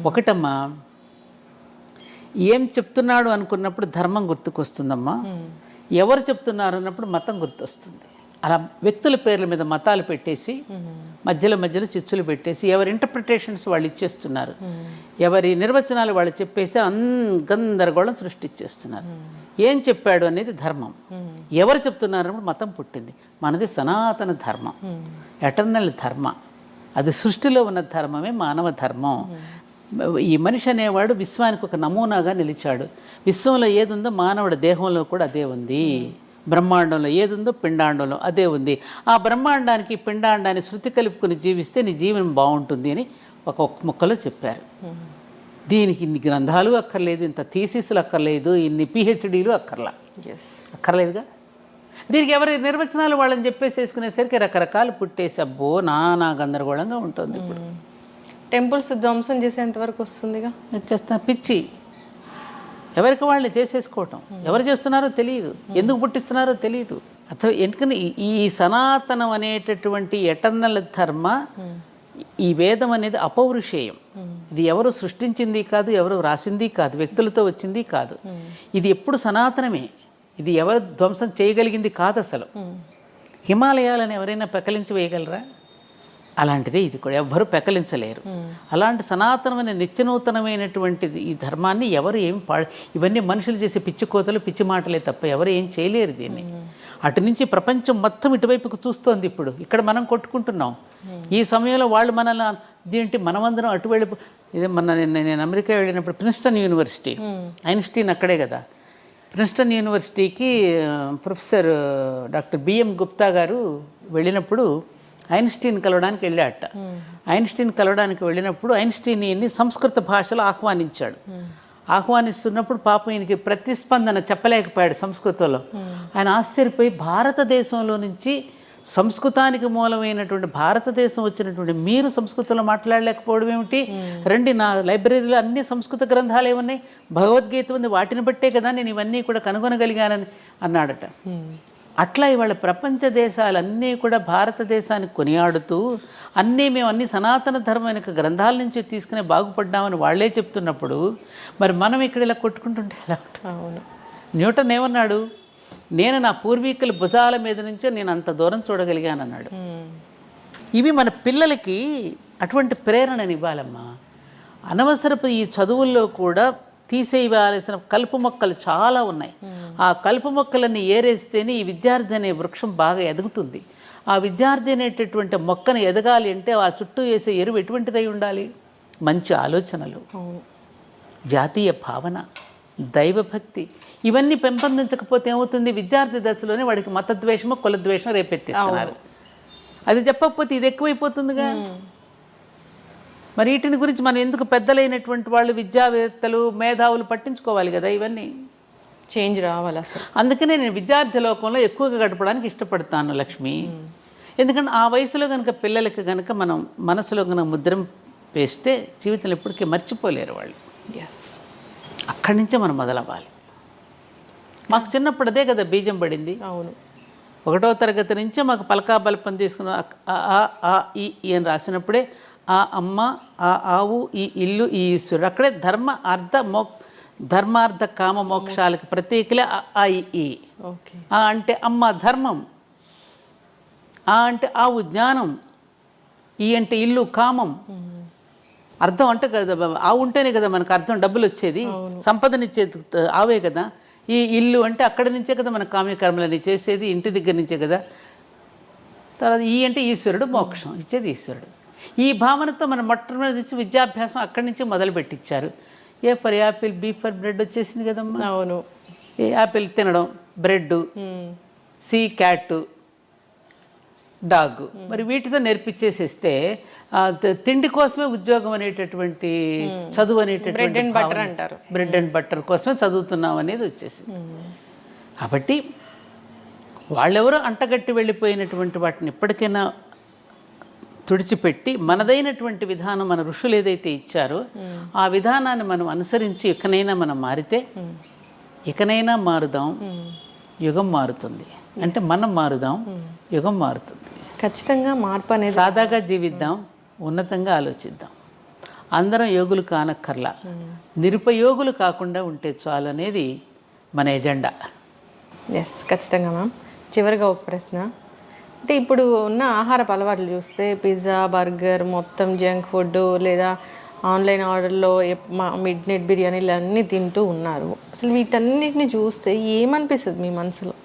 ఒకటమ్మా, ఏం చెప్తున్నాడు అనుకున్నప్పుడు ధర్మం గుర్తుకొస్తుందమ్మా. ఎవరు చెప్తున్నారు అన్నప్పుడు మతం గుర్తొస్తుంది. అలా వ్యక్తుల పేర్ల మీద మతాలు పెట్టేసి మధ్యలో చిచ్చులు పెట్టేసి ఎవరి ఇంటర్ప్రిటేషన్స్ వాళ్ళు ఇచ్చేస్తున్నారు, ఎవరి నిర్వచనాలు వాళ్ళు చెప్పేసి గందరగోళం సృష్టించేస్తున్నారు. ఏం చెప్పాడు అనేది ధర్మం, ఎవరు చెప్తున్నారు అన్నప్పుడు మతం పుట్టింది. మనది సనాతన ధర్మం, ఎటర్నల్ ధర్మ. అది సృష్టిలో ఉన్న ధర్మమే మానవ ధర్మం. ఈ మనిషి అనేవాడు విశ్వానికి ఒక నమూనాగా నిలిచాడు. విశ్వంలో ఏదుందో మానవుడి దేహంలో కూడా అదే ఉంది. బ్రహ్మాండంలో ఏదుందో పిండాండంలో అదే ఉంది. ఆ బ్రహ్మాండానికి పిండాండాన్ని శృతి కలుపుకొని జీవిస్తే నీ జీవనం బాగుంటుంది అని ఒక ముక్కలో చెప్పారు. దీనికి ఇన్ని గ్రంథాలు అక్కర్లేదు, ఇంత థీసిస్లు అక్కర్లేదు, ఇన్ని పిహెచ్డీలు అక్కర్లేదుగా. దీనికి ఎవరి నిర్వచనాలు వాళ్ళని చెప్పేసేసుకునేసరికి రకరకాలు పుట్టేసి అబ్బో నానా గందరగోళంగా ఉంటుంది. ఇప్పుడు టెంపుల్స్ ధ్వంసం చేసేంతవరకు వస్తుందిగా. వచ్చేస్తా పిచ్చి, ఎవరికి వాళ్ళు చేసేసుకోవటం. ఎవరు చేస్తున్నారో తెలియదు, ఎందుకు పుట్టిస్తున్నారో తెలియదు. అథవా ఎందుకని ఈ సనాతనం అనేటటువంటి ఎటర్నల్ ధర్మ, ఈ వేదం అనేది అపౌరుషేయం. ఇది ఎవరు సృష్టించింది కాదు, ఎవరు రాసింది కాదు, వ్యక్తులతో వచ్చింది కాదు. ఇది ఎప్పుడు సనాతనమే. ఇది ఎవరు ధ్వంసం చేయగలిగింది కాదు అసలు. హిమాలయాలను ఎవరైనా పెకలించి వేయగలరా? అలాంటిదే ఇది కూడా ఎవ్వరూ పెకలించలేరు. అలాంటి సనాతనమైన నిత్యనూతనమైనటువంటిది ఈ ధర్మాన్ని ఎవరు ఏం ఇవన్నీ మనుషులు చేసే పిచ్చి కోతలు పిచ్చి మాటలే తప్ప ఎవరు ఏం చేయలేరు దీన్ని. అటు నుంచి ప్రపంచం మొత్తం ఇటువైపుకు చూస్తోంది. ఇప్పుడు ఇక్కడ మనం కొట్టుకుంటున్నాం, ఈ సమయంలో వాళ్ళు మనల్ని దీంటి మనమందరం అటు వెళ్ళి ఇదే నేను అమెరికా వెళ్ళినప్పుడు ప్రిన్స్టన్ యూనివర్సిటీ, ఐన్స్టీన్ అక్కడే కదా, ప్రిన్స్టన్ యూనివర్సిటీకి ప్రొఫెసర్ డాక్టర్ బిఎం గుప్తా గారు వెళ్ళినప్పుడు ఐన్స్టీన్ కలవడానికి వెళ్ళాట. ఐన్స్టీన్ కలవడానికి వెళ్ళినప్పుడు ఐన్స్టీన్ ఈయన్ని సంస్కృత భాషలో ఆహ్వానించాడు. ఆహ్వానిస్తున్నప్పుడు పాపం ఈయనకి ప్రతిస్పందన చెప్పలేకపోయాడు సంస్కృతంలో. ఆయన ఆశ్చర్యపోయి భారతదేశంలో నుంచి సంస్కృతానికి మూలమైనటువంటి భారతదేశం వచ్చినటువంటి మీరు సంస్కృతంలో మాట్లాడలేకపోవడం ఏమిటి? రండి, నా లైబ్రరీలో అన్ని సంస్కృత గ్రంథాలు ఏమున్నాయి, భగవద్గీత ఉంది, వాటిని బట్టే కదా నేను ఇవన్నీ కూడా కనుగొనగలిగానని అన్నాడట. అట్లా ఇవాళ ప్రపంచ దేశాలన్నీ కూడా భారతదేశాన్ని కొనియాడుతూ మేము అన్ని సనాతన ధర్మమైన గ్రంథాల నుంచి తీసుకునే బాగుపడ్డామని వాళ్ళే చెప్తున్నప్పుడు మరి మనం ఇక్కడ ఇలా కొట్టుకుంటుంటే ఎలా ఉంటుంది? అవును. న్యూటన్ ఏమన్నాడు? నేను నా పూర్వీకుల భుజాల మీద నుంచే నేను అంత దూరం చూడగలిగాను అన్నాడు. ఇవి మన పిల్లలకి అటువంటి ప్రేరణని ఇవ్వాలమ్మా. అనవసరపు ఈ చదువుల్లో కూడా తీసేయవలసిన కలుపు మొక్కలు చాలా ఉన్నాయి. ఆ కలుపు మొక్కలన్నీ ఏరేస్తేనే ఈ విద్యార్థి అనే వృక్షం బాగా ఎదుగుతుంది. ఆ విద్యార్థి అనేటటువంటి మొక్కను ఎదగాలి అంటే ఆ చుట్టూ వేసే ఎరువు ఎటువంటిదై ఉండాలి? మంచి ఆలోచనలు, జాతీయ భావన, దైవభక్తి, ఇవన్నీ పెంపొందించకపోతే ఏమవుతుంది? విద్యార్థి దశలోనే వాడికి మతద్వేషమో కులద్వేషమో రేపెత్తిస్తున్నారు. అది చెప్పకపోతే ఇది ఎక్కువైపోతుందిగా. మరి వీటిని గురించి మనం ఎందుకు పెద్దలైనటువంటి వాళ్ళు, విద్యావేత్తలు, మేధావులు పట్టించుకోవాలి కదా, ఇవన్నీ చేంజ్ రావాలి అసలు. అందుకనే నేను విద్యార్థి లోకంలో ఎక్కువగా గడపడానికి ఇష్టపడతాను లక్ష్మి. ఎందుకంటే ఆ వయసులో కనుక పిల్లలకి కనుక మనం మనసులో కనుక ముద్ర వేస్తే జీవితంలో ఎప్పటికీ మర్చిపోలేరు వాళ్ళు. ఎస్, అక్కడి నుంచే మనం మొదలవ్వాలి. మాకు చిన్నప్పుడు అదే కదా బీజం పడింది. అవును. 1వ తరగతి నుంచే మాకు పలకా బలపం తీసుకున్న ఈ అని రాసినప్పుడే ఆ అమ్మ, ఆ ఆవు, ఈ ఇల్లు, ఈ ఈశ్వరుడు, అక్కడే ధర్మార్థ కామ మోక్షాలకు ప్రతీకలే ఆ ఈ. ఓకే. ఆ అంటే అమ్మ ధర్మం, ఆ అంటే ఆవు జ్ఞానం, ఈ అంటే ఇల్లు కామం. అర్థం అంటే కదా, ఆవు ఉంటేనే కదా మనకు అర్థం, డబ్బులు వచ్చేది, సంపదనిచ్చేది ఆవే కదా. ఈ ఇల్లు అంటే అక్కడి నుంచే కదా మన కామ్యకర్మలని చేసేది, ఇంటి దగ్గర నుంచే కదా. తర్వాత ఈ అంటే ఈశ్వరుడు, మోక్షం ఇచ్చేది ఈశ్వరుడు. ఈ భావనతో మనం మొట్టమొదటి విద్యాభ్యాసం అక్కడి నుంచి మొదలు పెట్టించారు. A for apple, B for bread వచ్చేసింది కదమ్మా. అవును. ఏ యాపిల్ తినడం, బ్రెడ్, సి క్యాట్, డాగ్, మరి వీటితో నేర్పించేసేస్తే తిండి కోసమే ఉద్యోగం అనేటటువంటి, చదువు అనేటటువంటి బ్రెడ్ అండ్ బటర్ అంటారు, బ్రెడ్ అండ్ బటర్ కోసమే చదువుతున్నాం అనేది వచ్చేసింది. కాబట్టి వాళ్ళెవరో అంటగట్టి వెళ్ళిపోయినటువంటి వాటిని ఎప్పటికైనా తుడిచిపెట్టి మనదైనటువంటి విధానం, మన ఋషులు ఏదైతే ఇచ్చారో ఆ విధానాన్ని మనం అనుసరించి ఇకనైనా మనం మారితే, ఇకనైనా మారుదాం, యుగం మారుతుంది. అంటే మనం మారుదాం, యుగం మారుతుంది. ఖచ్చితంగా మార్పు అనేది. సాదాగా జీవిద్దాం, ఉన్నతంగా ఆలోచిద్దాం. అందరం యోగులు కానక్కర్లా, నిరుపయోగులు కాకుండా ఉంటే చాలు అనేది మన ఎజెండా. ఎస్, ఖచ్చితంగా మ్యామ్. చివరిగా ఒక ప్రశ్న, అంటే ఇప్పుడు ఉన్న ఆహారపు అలవాట్లు చూస్తే పిజ్జా, బర్గర్, మొత్తం జంక్ ఫుడ్, లేదా ఆన్లైన్ ఆర్డర్లో మిడ్ నైట్ బిర్యానీలు అన్నీ తింటూ ఉన్నారు. అసలు వీటన్నిటిని చూస్తే ఏమనిపిస్తుంది మీ మనసులో?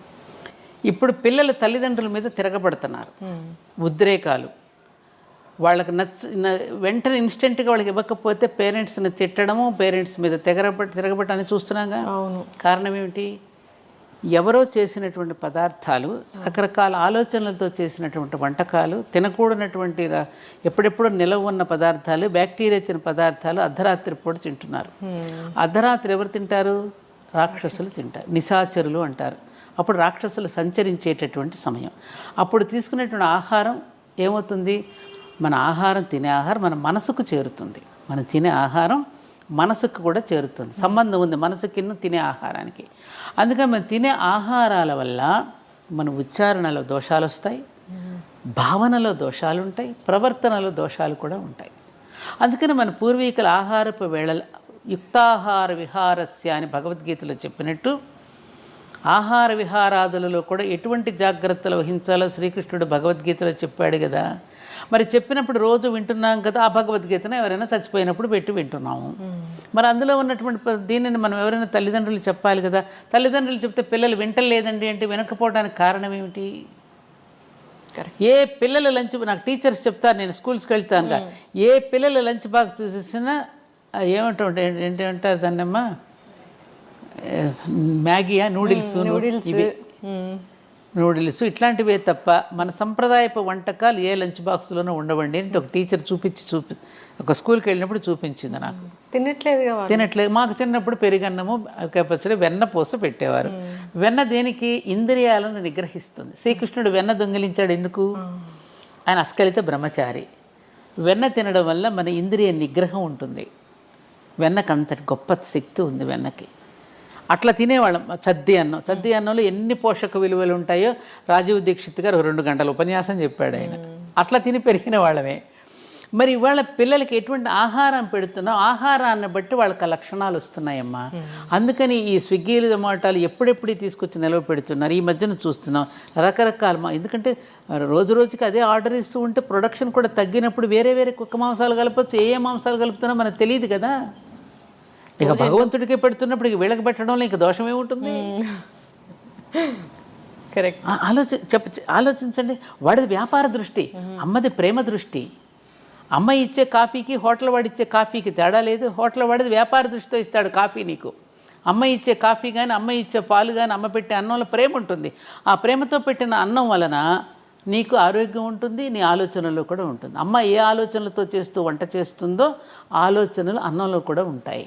ఇప్పుడు పిల్లలు తల్లిదండ్రుల మీద తిరగబడుతున్నారు, ఉద్రేకాలు. వాళ్ళకి వెంటనే ఇన్స్టెంట్గా వాళ్ళకి ఇవ్వకపోతే పేరెంట్స్ని తిట్టడము, పేరెంట్స్ మీద తిరగబట్టని చూస్తున్నాగా. అవును. కారణం ఏమిటి? ఎవరో చేసినటువంటి పదార్థాలు, రకరకాల ఆలోచనలతో చేసినటువంటి వంటకాలు, తినకూడనటువంటి ఎప్పుడెప్పుడో నిలవ ఉన్న పదార్థాలు, బ్యాక్టీరియా ఇచ్చిన పదార్థాలు అర్ధరాత్రి పూట తింటున్నారు. అర్ధరాత్రి ఎవరు తింటారు? రాక్షసులు తింటారు, నిశాచరులు అంటారు. అప్పుడు రాక్షసులు సంచరించేటటువంటి సమయం. అప్పుడు తీసుకునేటువంటి ఆహారం ఏమవుతుంది? మన ఆహారం, తినే ఆహారం మన మనసుకు చేరుతుంది. మనం తినే ఆహారం మనసుకు కూడా చేరుతుంది. సంబంధం ఉంది మనసుకి తినే ఆహారానికి. అందుకని మనం తినే ఆహారాల వల్ల మన ఉచ్చారణలో దోషాలు వస్తాయి, భావనలో దోషాలు ఉంటాయి, ప్రవర్తనలో దోషాలు కూడా ఉంటాయి. అందుకని మన పూర్వీకుల ఆహారపు వేళ యుక్తాహార విహారస్య అని భగవద్గీతలో చెప్పినట్టు ఆహార విహారాదులలో కూడా ఎటువంటి జాగ్రత్తలు వహించాలో శ్రీకృష్ణుడు భగవద్గీతలో చెప్పాడు కదా. మరి చెప్పినప్పుడు రోజు వింటున్నాం కదా, ఆ భగవద్గీతను ఎవరైనా చచ్చిపోయినప్పుడు పెట్టి వింటున్నాము. మరి అందులో ఉన్నటువంటి దీనిని మనం ఎవరైనా తల్లిదండ్రులు చెప్పాలి కదా. తల్లిదండ్రులు చెప్తే పిల్లలు వింటలేదండి అంటే వినకపోవడానికి కారణం ఏమిటి? ఏ పిల్లల లంచ్, నాకు టీచర్స్ చెప్తారు, నేను స్కూల్స్కి వెళ్తాను, ఏ పిల్లల లంచ్ బాక్స్ చూసేసినా ఏంటంటారు దాన్నమ్మా, మ్యాగీయా, నూడిల్స్, నూడిల్స్ ఇట్లాంటివే తప్ప మన సంప్రదాయపు వంటకాలు ఏ లంచ్ బాక్స్లోనూ ఉండవండి అంటే ఒక టీచర్ ఒక స్కూల్కి వెళ్ళినప్పుడు చూపించింది నాకు. తినట్లేదు. మాకు చిన్నప్పుడు పెరుగన్నము, పచ్చడి, వెన్న పూస పెట్టేవారు. వెన్న దేనికి? ఇంద్రియాలను నిగ్రహిస్తుంది. శ్రీకృష్ణుడు వెన్న దొంగిలించాడు ఎందుకు? ఆయన అస్కలిత బ్రహ్మచారి. వెన్న తినడం వల్ల మన ఇంద్రియ నిగ్రహం ఉంటుంది. వెన్నకు అంతటి గొప్ప శక్తి ఉంది వెన్నకి. అట్లా తినేవాళ్ళం. చద్ది అన్నంలో ఎన్ని పోషక విలువలు ఉంటాయో రాజీవ్ దీక్షిత్ గారు 2 గంటల ఉపన్యాసం చెప్పాడు ఆయన. అట్లా తిని పెరిగిన వాళ్ళమే. మరి ఇవాళ పిల్లలకి ఎటువంటి ఆహారం పెడుతున్నాం, ఆహారాన్ని బట్టి వాళ్ళకి లక్షణాలు వస్తున్నాయమ్మా. అందుకని ఈ స్విగ్గీలు, జొమాటోలు ఎప్పుడెప్పుడు తీసుకొచ్చి నిలవ పెడుతున్నారు. ఈ మధ్యన చూస్తున్నాం రకరకాల, ఎందుకంటే రోజు రోజుకి అదే ఆర్డర్ ఇస్తూ ఉంటే ప్రొడక్షన్ కూడా తగ్గినప్పుడు వేరే వేరే కుక్క మాంసాలు కలపచ్చు. ఏ మాంసాలు కలుపుతున్నా మనకు తెలియదు కదా. ఇక భగవంతుడికి పెడుతున్నప్పుడు ఇక వీళ్ళకి పెట్టడంలో ఇంక దోషం ఏముంటుంది? కరెక్ట్. ఆలోచించండి. వాడిది వ్యాపార దృష్టి, అమ్మది ప్రేమ దృష్టి. అమ్మ ఇచ్చే కాఫీకి హోటల్ వాడిచ్చే కాఫీకి తేడా లేదు. హోటల్ వాడిది వ్యాపార దృష్టితో ఇస్తాడు కాఫీ నీకు. అమ్మ ఇచ్చే కాఫీ కానీ, అమ్మ ఇచ్చే పాలు కానీ, అమ్మ పెట్టే అన్నంలో ప్రేమ ఉంటుంది. ఆ ప్రేమతో పెట్టిన అన్నం వలన నీకు ఆరోగ్యం ఉంటుంది, నీ ఆలోచనలో కూడా ఉంటుంది. అమ్మ ఏ ఆలోచనలతో వంట చేస్తుందో ఆలోచనలు అన్నంలో కూడా ఉంటాయి.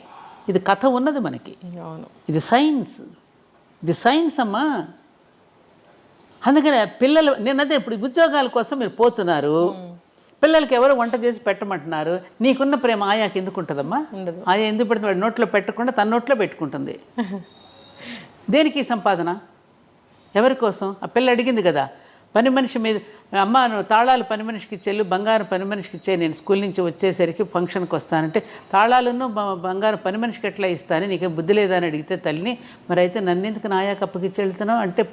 ఇది కథ ఉన్నది మనకి. ఇది సైన్స్ అమ్మా. అందుకనే పిల్లలు, నేనదే ఇప్పుడు ఉద్యోగాల కోసం మీరు పోతున్నారు, పిల్లలకి ఎవరు వంట చేసి పెట్టమంటున్నారు. నీకున్న ప్రేమ ఆయాకి ఎందుకు ఉంటుందమ్మా? ఆయా ఎందుకు పెడుతుంది? వాడి నోట్లో పెట్టకుండా తన నోట్లో పెట్టుకుంటుంది. దేనికి సంపాదన? ఎవరి కోసం? ఆ పిల్ల అడిగింది కదా, పని మనిషి మీద, అమ్మ నువ్వు తాళాలు పని మనిషికి ఇచ్చేళ్ళు, బంగారం పని మనిషికి ఇచ్చే, నేను స్కూల్ నుంచి వచ్చేసరికి ఫంక్షన్కి వస్తానంటే తాళాలను బంగారం పని మనిషికి ఎట్లా ఇస్తాను, నీకేం బుద్ధి లేదా అని అడిగితే తల్లిని, మరి అయితే నన్ను ఎందుకు నాయా కప్పకిచ్చి వెళ్తున్నావు అంటే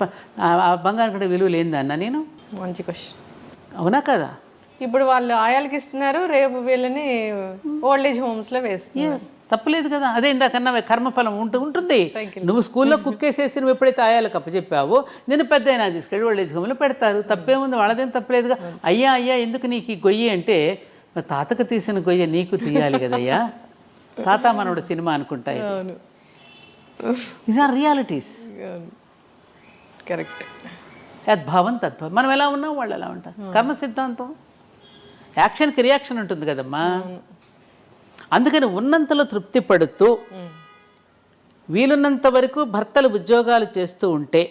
ఆ బంగారం కూడా విలువ లేదన్నా నేను. మంచి క్వశ్చన్. అవునా కదా? ఇప్పుడు వాళ్ళు ఆయాలకి ఇస్తున్నారు, రేపు వీళ్ళని ఓల్డ్ ఏజ్ హోమ్స్లో వేస్తున్నారు. తప్పలేదు కదా. అదే ఇందాకన్నా కర్మఫలం ఉంటుంది. నువ్వు స్కూల్లో కుక్కేసేసి నువ్వు ఎప్పుడైతే ఆయాలకు అప్పచెప్పావో నేను పెద్ద అయినా తీసుకెళ్ళి ఓల్డ్ ఏజ్ హోమ్లో పెడతారు. తప్పేముంది? వాళ్ళదేం తప్పలేదుగా. అయ్యా ఎందుకు నీకు ఈ గొయ్యి అంటే, తాతకు తీసిన గొయ్య నీకు తీయాలి కదయ్యా. తాత మనోడు సినిమా అనుకుంటాయి. These are realities. కరెక్ట్. యద్భావం తద్భావం. మనం ఎలా ఉన్నాం వాళ్ళు ఎలా ఉంటారు. కర్మ సిద్ధాంతం. యాక్షన్కి రియాక్షన్ ఉంటుంది కదమ్మా. అందుకని ఉన్నంతలో తృప్తి పడుతూ వీలున్నంత వరకు భర్తలు ఉద్యోగాలు చేస్తూ ఉంటే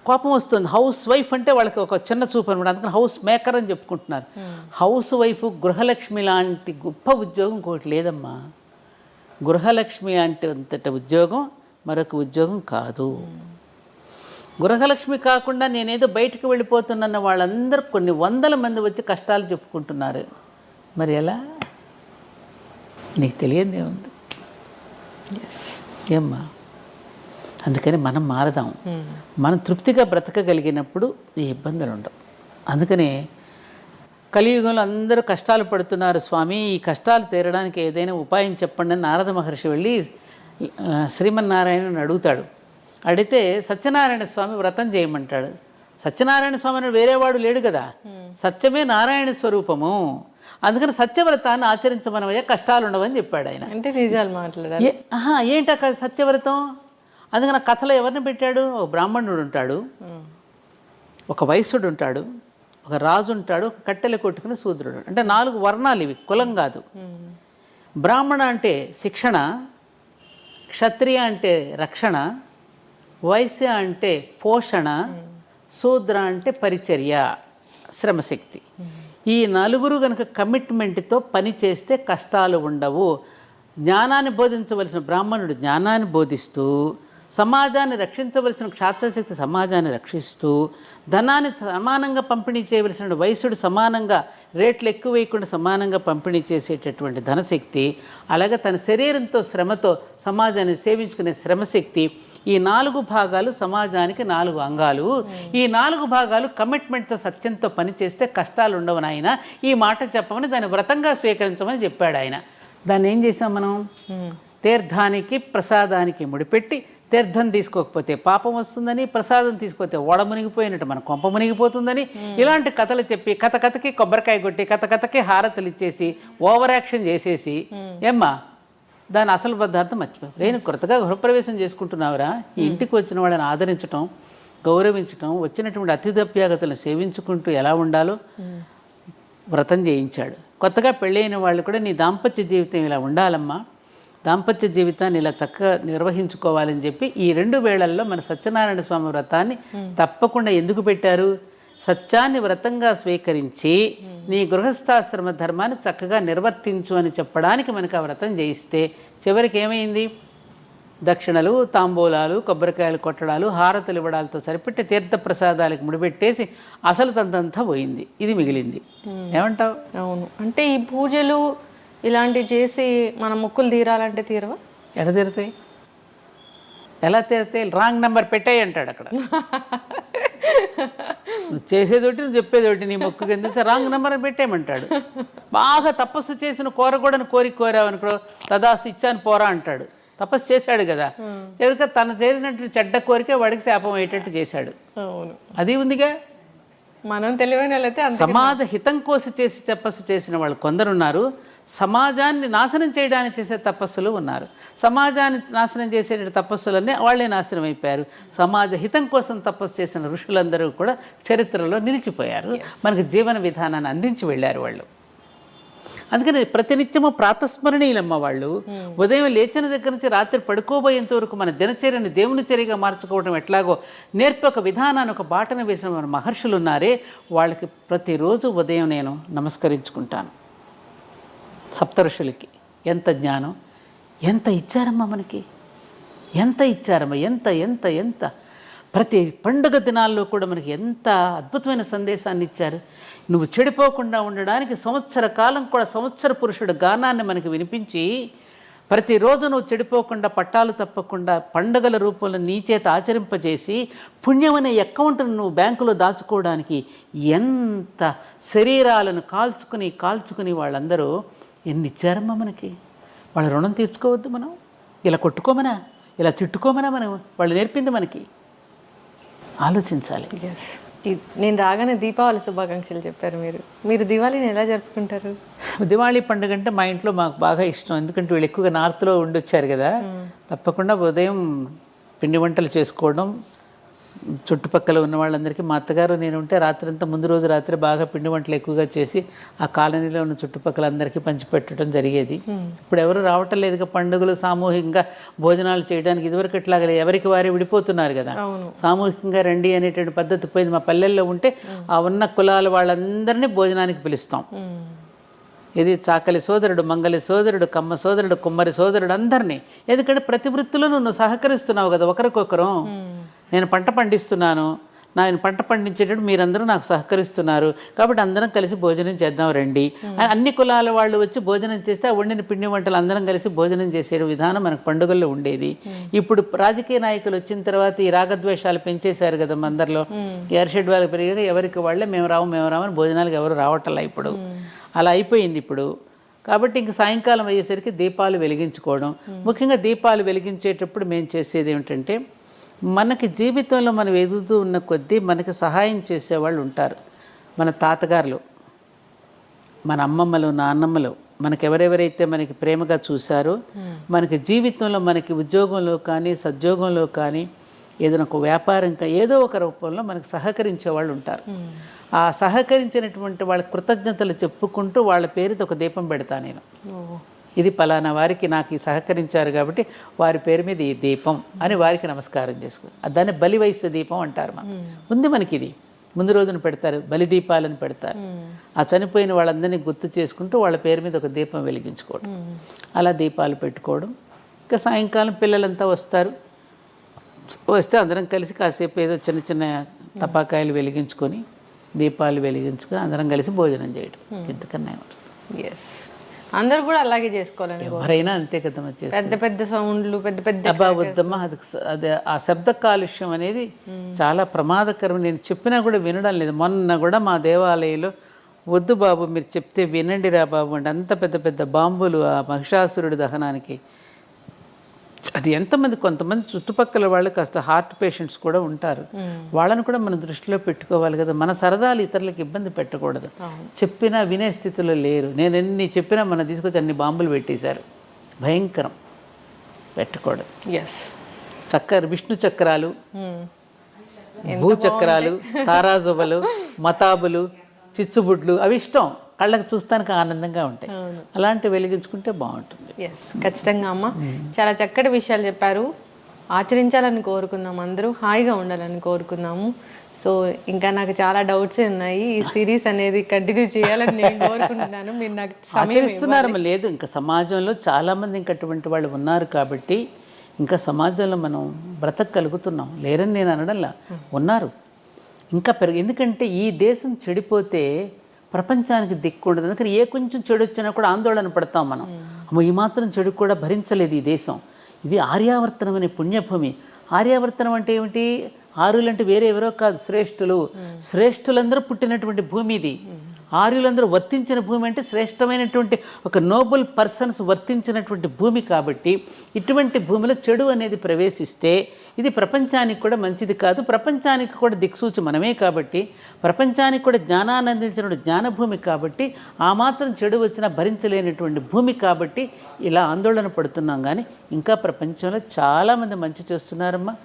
కోపం వస్తుంది. హౌస్ వైఫ్ అంటే వాళ్ళకి ఒక చిన్న చూపు అనమాట. అందుకని హౌస్ మేకర్ అని చెప్పుకుంటున్నారు. హౌస్ వైఫ్ గృహలక్ష్మి లాంటి గొప్ప ఉద్యోగం ఇంకోటి లేదమ్మా. గృహలక్ష్మి అంటే అంతటి ఉద్యోగం మరొక ఉద్యోగం కాదు. గృహలక్ష్మి కాకుండా నేనేదో బయటకు వెళ్ళిపోతున్న వాళ్ళందరూ కొన్ని వందల మంది వచ్చి కష్టాలు చెప్పుకుంటున్నారు. మరి ఎలా? నీకు తెలియదే ఉంది ఏమ్మా. అందుకని మనం మారదాం. మనం తృప్తిగా బ్రతకగలిగినప్పుడు ఈ ఇబ్బందులు ఉండవు. అందుకని కలియుగంలో అందరూ కష్టాలు పడుతున్నారు స్వామి, ఈ కష్టాలు తీరడానికి ఏదైనా ఉపాయం చెప్పండి అని నారద మహర్షి వెళ్ళి శ్రీమన్నారాయణని అడుగుతాడు. అడిగితే సత్యనారాయణ స్వామి వ్రతం చేయమంటాడు. సత్యనారాయణ స్వామి అని వేరేవాడు లేడు కదా. సత్యమే నారాయణ స్వరూపము. అందుకని సత్యవ్రతాన్ని ఆచరించమనవయ్యా, కష్టాలు ఉండవని చెప్పాడు ఆయన. అంటే నిజాలు మాట్లాడాలి. ఏంట సత్యవ్రతం? అందుకని ఆ కథలో ఎవరిని పెట్టాడు? ఒక బ్రాహ్మణుడు ఉంటాడు, ఒక వైశ్యుడు ఉంటాడు, ఒక రాజు ఉంటాడు, ఒక కట్టెలు కొట్టుకుని శూద్రుడు. అంటే 4 వర్ణాలు ఇవి, కులం కాదు. బ్రాహ్మణ అంటే శిక్షణ, క్షత్రియ అంటే రక్షణ, వైశ్య అంటే పోషణ, శూద్ర అంటే పరిచర్య, శ్రమశక్తి. ఈ 4 కనుక కమిట్మెంట్తో పని చేస్తే కష్టాలు ఉండవు. జ్ఞానాన్ని బోధించవలసిన బ్రాహ్మణుడు జ్ఞానాన్ని బోధిస్తూ, సమాజాన్ని రక్షించవలసిన క్షాత్రశక్తి సమాజాన్ని రక్షిస్తూ, ధనాన్ని సమానంగా పంపిణీ చేయవలసిన వైశ్యుడు సమానంగా రేట్లు ఎక్కువ వేయకుండా సమానంగా పంపిణీ చేసేటటువంటి ధనశక్తి, అలాగే తన శరీరంతో శ్రమతో సమాజాన్ని సేవించుకునే శ్రమశక్తి, ఈ 4 భాగాలు సమాజానికి 4 అంగాలు. ఈ 4 భాగాలు కమిట్మెంట్తో సత్యంతో పనిచేస్తే కష్టాలు ఉండవు నాయన, ఈ మాట చెప్పమని దాన్ని వ్రతంగా స్వీకరించమని చెప్పాడు ఆయన. దాన్ని ఏం చేసాం మనం? తీర్థానికి ప్రసాదానికి ముడిపెట్టి, తీర్థం తీసుకోకపోతే పాపం వస్తుందని, ప్రసాదం తీసుకోకపోతే ఓడ మునిగిపోయినట్టు మన కొంప మునిగిపోతుందని, ఇలాంటి కథలు చెప్పి కథకి కొబ్బరికాయ కొట్టి కథకి హారతులు ఇచ్చేసి ఓవర్ యాక్షన్ చేసేసి ఏమ్మా దాని అసలు పదార్థం మర్చిపోయి నేను కొత్తగా గృహప్రవేశం చేసుకుంటున్నావురా, ఈ ఇంటికి వచ్చిన వాళ్ళని ఆదరించడం, గౌరవించడం, వచ్చినటువంటి అతిథ్యాగతులను సేవించుకుంటూ ఎలా ఉండాలో వ్రతం చేయించాడు. కొత్తగా పెళ్ళైన వాళ్ళు కూడా నీ దాంపత్య జీవితం ఇలా ఉండాలమ్మా, దాంపత్య జీవితాన్ని ఇలా చక్కగా నిర్వహించుకోవాలని చెప్పి ఈ 2 వేళల్లో మన సత్యనారాయణ స్వామి వ్రతాన్ని తప్పకుండా ఎందుకు పెట్టారు? సత్యాన్ని వ్రతంగా స్వీకరించి నీ గృహస్థాశ్రమ ధర్మాన్ని చక్కగా నిర్వర్తించు అని చెప్పడానికి మనకు ఆ వ్రతం చేయిస్తే చివరికి ఏమైంది? దక్షిణలు, తాంబూలాలు, కొబ్బరికాయలు కొట్టడాలు, హారతులు ఇవ్వడాలతో సరిపెట్టి తీర్థప్రసాదాలకు ముడిపెట్టేసి అసలు తంతంతా పోయింది, ఇది మిగిలింది. ఏమంటావు? అవును, అంటే ఈ పూజలు ఇలాంటివి చేసి మన మొక్కులు తీరాలంటే తీరవా? ఎడ తీరుతాయి? ఎలా తీరుతాయి? రాంగ్ నెంబర్ పెట్టాయి అంటాడు అక్కడ. నువ్వు చేసేదోటి నువ్వు చెప్పేదోటి, నీ మొక్కుకి ఎందుకు రాంగ్ నెంబర్ అని పెట్టేయమంటాడు. బాగా తపస్సు చేసిన కోరకూడని కోరావనుకో, తదాస్తు ఇచ్చాను పోరా అంటాడు. తపస్సు చేశాడు కదా, ఎవరిక తను చేసినట్టు చెడ్డ కోరిక వాడికి శాపం అయ్యేటట్టు చేశాడు. అవును, అది ఉందిగా. మనం తెలివైన వాళ్ళైతే సమాజ హితం కోసం చేసి తపస్సు చేసిన వాళ్ళు కొందరున్నారు, సమాజాన్ని నాశనం చేయడానికి చేసే తపస్సులు ఉన్నారు. సమాజాన్ని నాశనం చేసే తపస్సులన్నీ వాళ్ళే నాశనం అయిపోయారు. సమాజ హితం కోసం తపస్సు చేసిన ఋషులందరూ కూడా చరిత్రలో నిలిచిపోయారు, మనకు జీవన విధానాన్ని అందించి వెళ్ళారు వాళ్ళు. అందుకని ప్రతినిత్యము ప్రాతస్మరణీయులమ్మ వాళ్ళు. ఉదయం లేచిన దగ్గర నుంచి రాత్రి పడుకోబోయేంత వరకు మన దినచర్యని దేవుని చర్యగా మార్చుకోవడం ఎట్లాగో నేర్పి ఒక విధానాన్ని, ఒక బాటను వేసిన మన మహర్షులు ఉన్నారే, వాళ్ళకి ప్రతిరోజు ఉదయం నేను నమస్కరించుకుంటాను. సప్తఋషులకి ఎంత జ్ఞానం, ఎంత ఇచ్చారమ్మా మనకి, ఎంత ఇచ్చారమ్మా, ఎంత ఎంత ఎంత ప్రతి పండుగ దినాల్లో కూడా మనకి ఎంత అద్భుతమైన సందేశాన్ని ఇచ్చారు. నువ్వు చెడిపోకుండా ఉండడానికి సంవత్సర కాలం కూడా సంవత్సర పురుషుడు గానాన్ని మనకి వినిపించి, ప్రతిరోజు నువ్వు చెడిపోకుండా పట్టాలు తప్పకుండా పండుగల రూపంలో నీ చేత ఆచరింపజేసి పుణ్యం అనే అకౌంట్ను నువ్వు బ్యాంకులో దాచుకోవడానికి ఎంత శరీరాలను కాల్చుకుని వాళ్ళందరూ ఎన్ని ఇచ్చారమ్మా మనకి. వాళ్ళ రుణం తీర్చుకోవద్దు మనం? ఇలా కొట్టుకోమనా, ఇలా తిట్టుకోమనా మనం వాళ్ళు నేర్పింది మనకి? ఆలోచించాలి. నేను రాగానే దీపావళి శుభాకాంక్షలు చెప్పారు మీరు దివాళీని ఎలా జరుపుకుంటారు? దివాళీ పండుగ అంటే మా ఇంట్లో మాకు బాగా ఇష్టం, ఎందుకంటే వీళ్ళు ఎక్కువగా నార్త్లో ఉండొచ్చారు కదా. తప్పకుండా ఉదయం పిండి వంటలు చేసుకోవడం, చుట్టుపక్కల ఉన్న వాళ్ళందరికీ, మా అత్తగారు నేను ఉంటే రాత్రంతా ముందు రోజు రాత్రి బాగా పిండి వంటలు ఎక్కువగా చేసి ఆ కాలనీలో ఉన్న చుట్టుపక్కల అందరికీ పంచిపెట్టడం జరిగేది. ఇప్పుడు ఎవరు రావటం లేదుగా పండుగలు సామూహికంగా భోజనాలు చేయడానికి. ఇదివరకు ఇట్లాగలే ఎవరికి వారే విడిపోతున్నారు కదా, సామూహికంగా రండి అనేటువంటి పద్ధతి పోయింది. మా పల్లెల్లో ఉంటే ఆ ఉన్న కులాల వాళ్ళందరినీ భోజనానికి పిలుస్తాం. ఇది చాకలి సోదరుడు, మంగలి సోదరుడు, కమ్మ సోదరుడు, కుమ్మరి సోదరుడు అందరినీ. ఎందుకంటే ప్రతి వృత్తిలో నువ్వు సహకరిస్తున్నావు కదా ఒకరికొకరు. నేను పంట పండిస్తున్నాను, నేను పంట పండించేటప్పుడు మీరందరూ నాకు సహకరిస్తున్నారు, కాబట్టి అందరం కలిసి భోజనం చేద్దాం రండి. అన్ని కులాల వాళ్ళు వచ్చి భోజనం చేస్తే ఆ వండిన పిండి వంటలు అందరం కలిసి భోజనం చేసే విధానం మనకు పండుగల్లో ఉండేది. ఇప్పుడు రాజకీయ నాయకులు వచ్చిన తర్వాత ఈ రాగద్వేషాలు పెంచేశారు కదా అందరిలో. ఎర్షెడ్ వాళ్ళకి పెరిగాక ఎవరికి వాళ్ళే మేము రామని భోజనాలకు ఎవరు రావట్లా ఇప్పుడు. అలా అయిపోయింది ఇప్పుడు. కాబట్టి ఇంక సాయంకాలం అయ్యేసరికి దీపాలు వెలిగించుకోవడం. ముఖ్యంగా దీపాలు వెలిగించేటప్పుడు మేము చేసేది ఏమిటంటే, మనకి జీవితంలో మనం ఎదుగుతూ ఉన్న కొద్దీ మనకి సహాయం చేసేవాళ్ళు ఉంటారు. మన తాతగారులు, మన అమ్మమ్మలు, నాన్నమ్మలు, మనకి ఎవరెవరైతే మనకి ప్రేమగా చూశారో, మనకి జీవితంలో మనకి ఉద్యోగంలో కానీ సద్యోగంలో కానీ ఏదైనా ఒక వ్యాపారం కానీ ఏదో ఒక రూపంలో మనకు సహకరించే వాళ్ళు ఉంటారు. ఆ సహకరించినటువంటి వాళ్ళ కృతజ్ఞతలు చెప్పుకుంటూ వాళ్ళ పేరుతో ఒక దీపం పెడతా నేను. ఇది పలానా వారికి నాకు ఈ సహకరించారు కాబట్టి వారి పేరు మీద ఈ దీపం అని వారికి నమస్కారం చేసుకో. దాన్ని బలివైశ్వ దీపం అంటారు. ఉంది మనకి ఇది. ముందు రోజున పెడతారు, బలి దీపాలను పెడతారు. ఆ చనిపోయిన వాళ్ళందరినీ గుర్తు చేసుకుంటూ వాళ్ళ పేరు మీద ఒక దీపం వెలిగించుకోవడం, అలా దీపాలు పెట్టుకోవడం. ఇంకా సాయంకాలం పిల్లలంతా వస్తే అందరం కలిసి కాసేపు ఏదో చిన్న చిన్న టపాకాయలు వెలిగించుకొని, దీపాలు వెలిగించుకొని అందరం కలిసి భోజనం చేయడం. ఇంతకన్నా ఎస్, అందరు కూడా అలాగే చేసుకోవాలని ఎవరైనా అంతే కదా వచ్చేసి పెద్ద పెద్ద సౌండ్లు పెద్ద పెద్ద అబ్బా వద్దమ్మా అది ఆ శబ్ద కాలుష్యం అనేది చాలా ప్రమాదకరం. నేను చెప్పినా కూడా వినడం లేదు. మొన్న కూడా మా దేవాలయంలో వద్దు బాబు మీరు చెప్తే వినండిరా బాబు అంటే అంత పెద్ద పెద్ద బాంబులు ఆ మహిషాసురుడి దహనానికి. అది ఎంతమంది, కొంతమంది చుట్టుపక్కల వాళ్ళు కాస్త హార్ట్ పేషెంట్స్ కూడా ఉంటారు, వాళ్ళని కూడా మనం దృష్టిలో పెట్టుకోవాలి కదా. మన సరదాలు ఇతరులకు ఇబ్బంది పెట్టకూడదు. చెప్పినా వినే స్థితిలో లేరు. నేను ఎన్ని చెప్పినా మనం తీసుకొచ్చి అన్ని బాంబులు పెట్టేశారు. భయంకరం, పెట్టకూడదు. విష్ణు చక్రాలు, భూచక్రాలు, తారాజువలు, మతాబులు, చిచ్చుబుడ్లు అవి ఇష్టం, కళ్ళకి చూస్తానికి ఆనందంగా ఉంటాయి. అలాంటివి వెలిగించుకుంటే బాగుంటుంది. ఖచ్చితంగా అమ్మ, చాలా చక్కటి విషయాలు చెప్పారు. ఆచరించాలని కోరుకుందాం, అందరూ హాయిగా ఉండాలని కోరుకుందాము. సో ఇంకా నాకు చాలా డౌట్స్ ఉన్నాయి. ఈ సిరీస్ అనేది కంటిన్యూ చేయాలని నేను కోరుకుంటున్నాను. మీరు నాకు ఆచరిస్తున్నారు లేదు, ఇంకా సమాజంలో చాలామంది ఇంకా అటువంటి వాళ్ళు ఉన్నారు కాబట్టి ఇంకా సమాజంలో మనం బ్రతకగలుగుతున్నాం. లేరని నేను అనడంలా, ఉన్నారు ఇంకా ఎందుకంటే ఈ దేశం చెడిపోతే ప్రపంచానికి దిక్కు ఉండదు. అందుకని ఏ కొంచెం చెడు వచ్చినా కూడా ఆందోళన పడతాం మనం. అమ్మో ఈ మాత్రం చెడు కూడా భరించలేదు ఈ దేశం. ఇది ఆర్యావర్తనం అనే పుణ్యభూమి. ఆర్యావర్తనం అంటే ఏమిటి? ఆర్యులంటే వేరే ఎవరో కాదు, శ్రేష్ఠులు. శ్రేష్ఠులందరూ పుట్టినటువంటి భూమి ఇది. ఆర్యులందరూ వర్తించిన భూమి అంటే శ్రేష్టమైనటువంటి ఒక నోబుల్ పర్సన్స్ వర్తించినటువంటి భూమి. కాబట్టి ఇటువంటి భూమిలో చెడు అనేది ప్రవేశిస్తే ఇది ప్రపంచానికి కూడా మంచిది కాదు. ప్రపంచానికి కూడా దిక్సూచి మనమే కాబట్టి, ప్రపంచానికి కూడా జ్ఞానాన్ని అందించిన జ్ఞానభూమి కాబట్టి, ఆ మాత్రం చెడు వచ్చినా భరించలేనటువంటి భూమి కాబట్టి ఇలా ఆందోళన పడుతున్నాం. కానీ ఇంకా ప్రపంచంలో చాలామంది మంచి చేస్తున్నారమ్మా.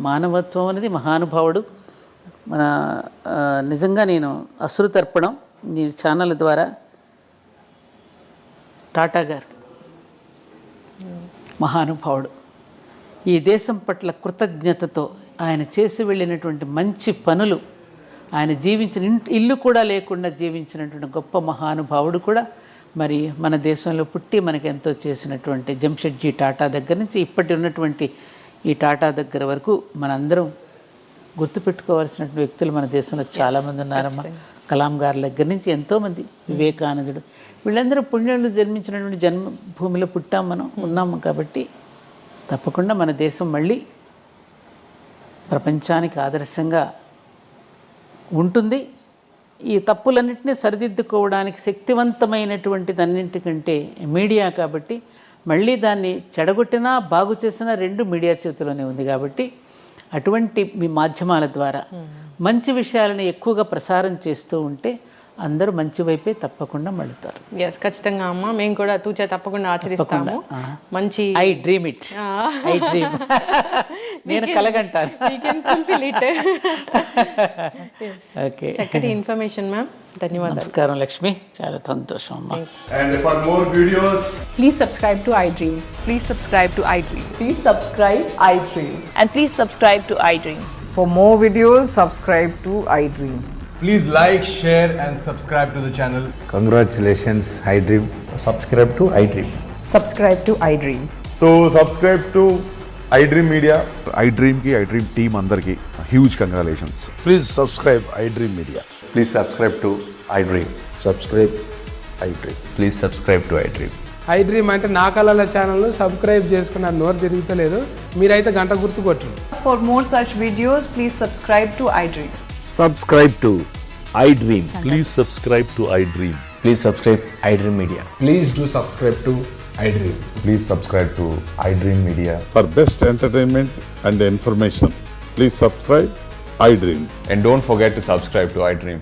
మానవత్వం అనేది మహానుభావుడు. మన నిజంగా నేను అశ్రుతర్పణం నీ ఛానల్ ద్వారా టాటా గారు మహానుభావుడు. ఈ దేశం పట్ల కృతజ్ఞతతో ఆయన చేసి వెళ్ళినటువంటి మంచి పనులు, ఆయన జీవించిన ఇల్లు కూడా లేకుండా జీవించినటువంటి గొప్ప మహానుభావుడు కూడా మరి మన దేశంలో పుట్టి మనకి ఎంతో చేసినటువంటి జంషెడ్జీ టాటా దగ్గర నుంచి ఇప్పటి ఉన్నటువంటి ఈ టాటా దగ్గర వరకు మనందరం గుర్తుపెట్టుకోవాల్సినటువంటి వ్యక్తులు మన దేశంలో చాలామంది ఉన్నారమ్మా. కలాం గారి దగ్గర నుంచి ఎంతోమంది, వివేకానందుడు, వీళ్ళందరూ పుణ్యులు జన్మించినటువంటి జన్మభూమిలో పుట్టాం, మనం ఉన్నాము. కాబట్టి తప్పకుండా మన దేశం మళ్ళీ ప్రపంచానికి ఆదర్శంగా ఉంటుంది. ఈ తప్పులన్నింటినీ సరిదిద్దుకోవడానికి శక్తివంతమైనటువంటిది అన్నింటికంటే మీడియా. కాబట్టి మళ్ళీ దాన్ని చెడగొట్టినా బాగు చేసినా రెండు మీడియా చేతిలోనే ఉంది. కాబట్టి అటువంటి మీ మాధ్యమాల ద్వారా మంచి విషయాలను ఎక్కువగా ప్రసారం చేస్తూ ఉంటే అందరూ మంచి వైపే తప్పకుండా మళ్ళుతారు. ఖచ్చితంగా అమ్మ, మేము కూడా తూచా తప్పకుండా ఆచరిస్తాము. మంచి I dream it, I dream, నేను కలగంటాను. ఓకే, చక్కటి ఇన్ఫర్మేషన్ మ్యామ్, ధన్యవాదాలు. నమస్కారం లక్ష్మి, చాలా సంతోషం అమ్మా. And for more videos, please subscribe to iDream. Please subscribe to iDream. Please subscribe iDream. And please subscribe to iDream. For more videos, subscribe to iDream. please like, share and subscribe to the channel. Congratulations, iDream. Subscribe to iDream. Subscribe to iDream. So subscribe to iDream Media. iDream ki iDream team andarki huge congratulations. Please subscribe iDream Media. Please subscribe to iDream. Subscribe iDream. Please subscribe to iDream. iDream అంటే నా కళల ఛానల్ను subscribe చేసుకున్న నోరు తిరుగుతలేదు, మీరైతే గంట గుర్తు కొట్టండి. For more such videos, please subscribe to iDream. Subscribe to iDream. Please subscribe to iDream. Please subscribe iDream Media. Please do subscribe to iDream. Please subscribe to iDream Media. For best entertainment and information, please subscribe iDream. And don't forget to subscribe to iDream.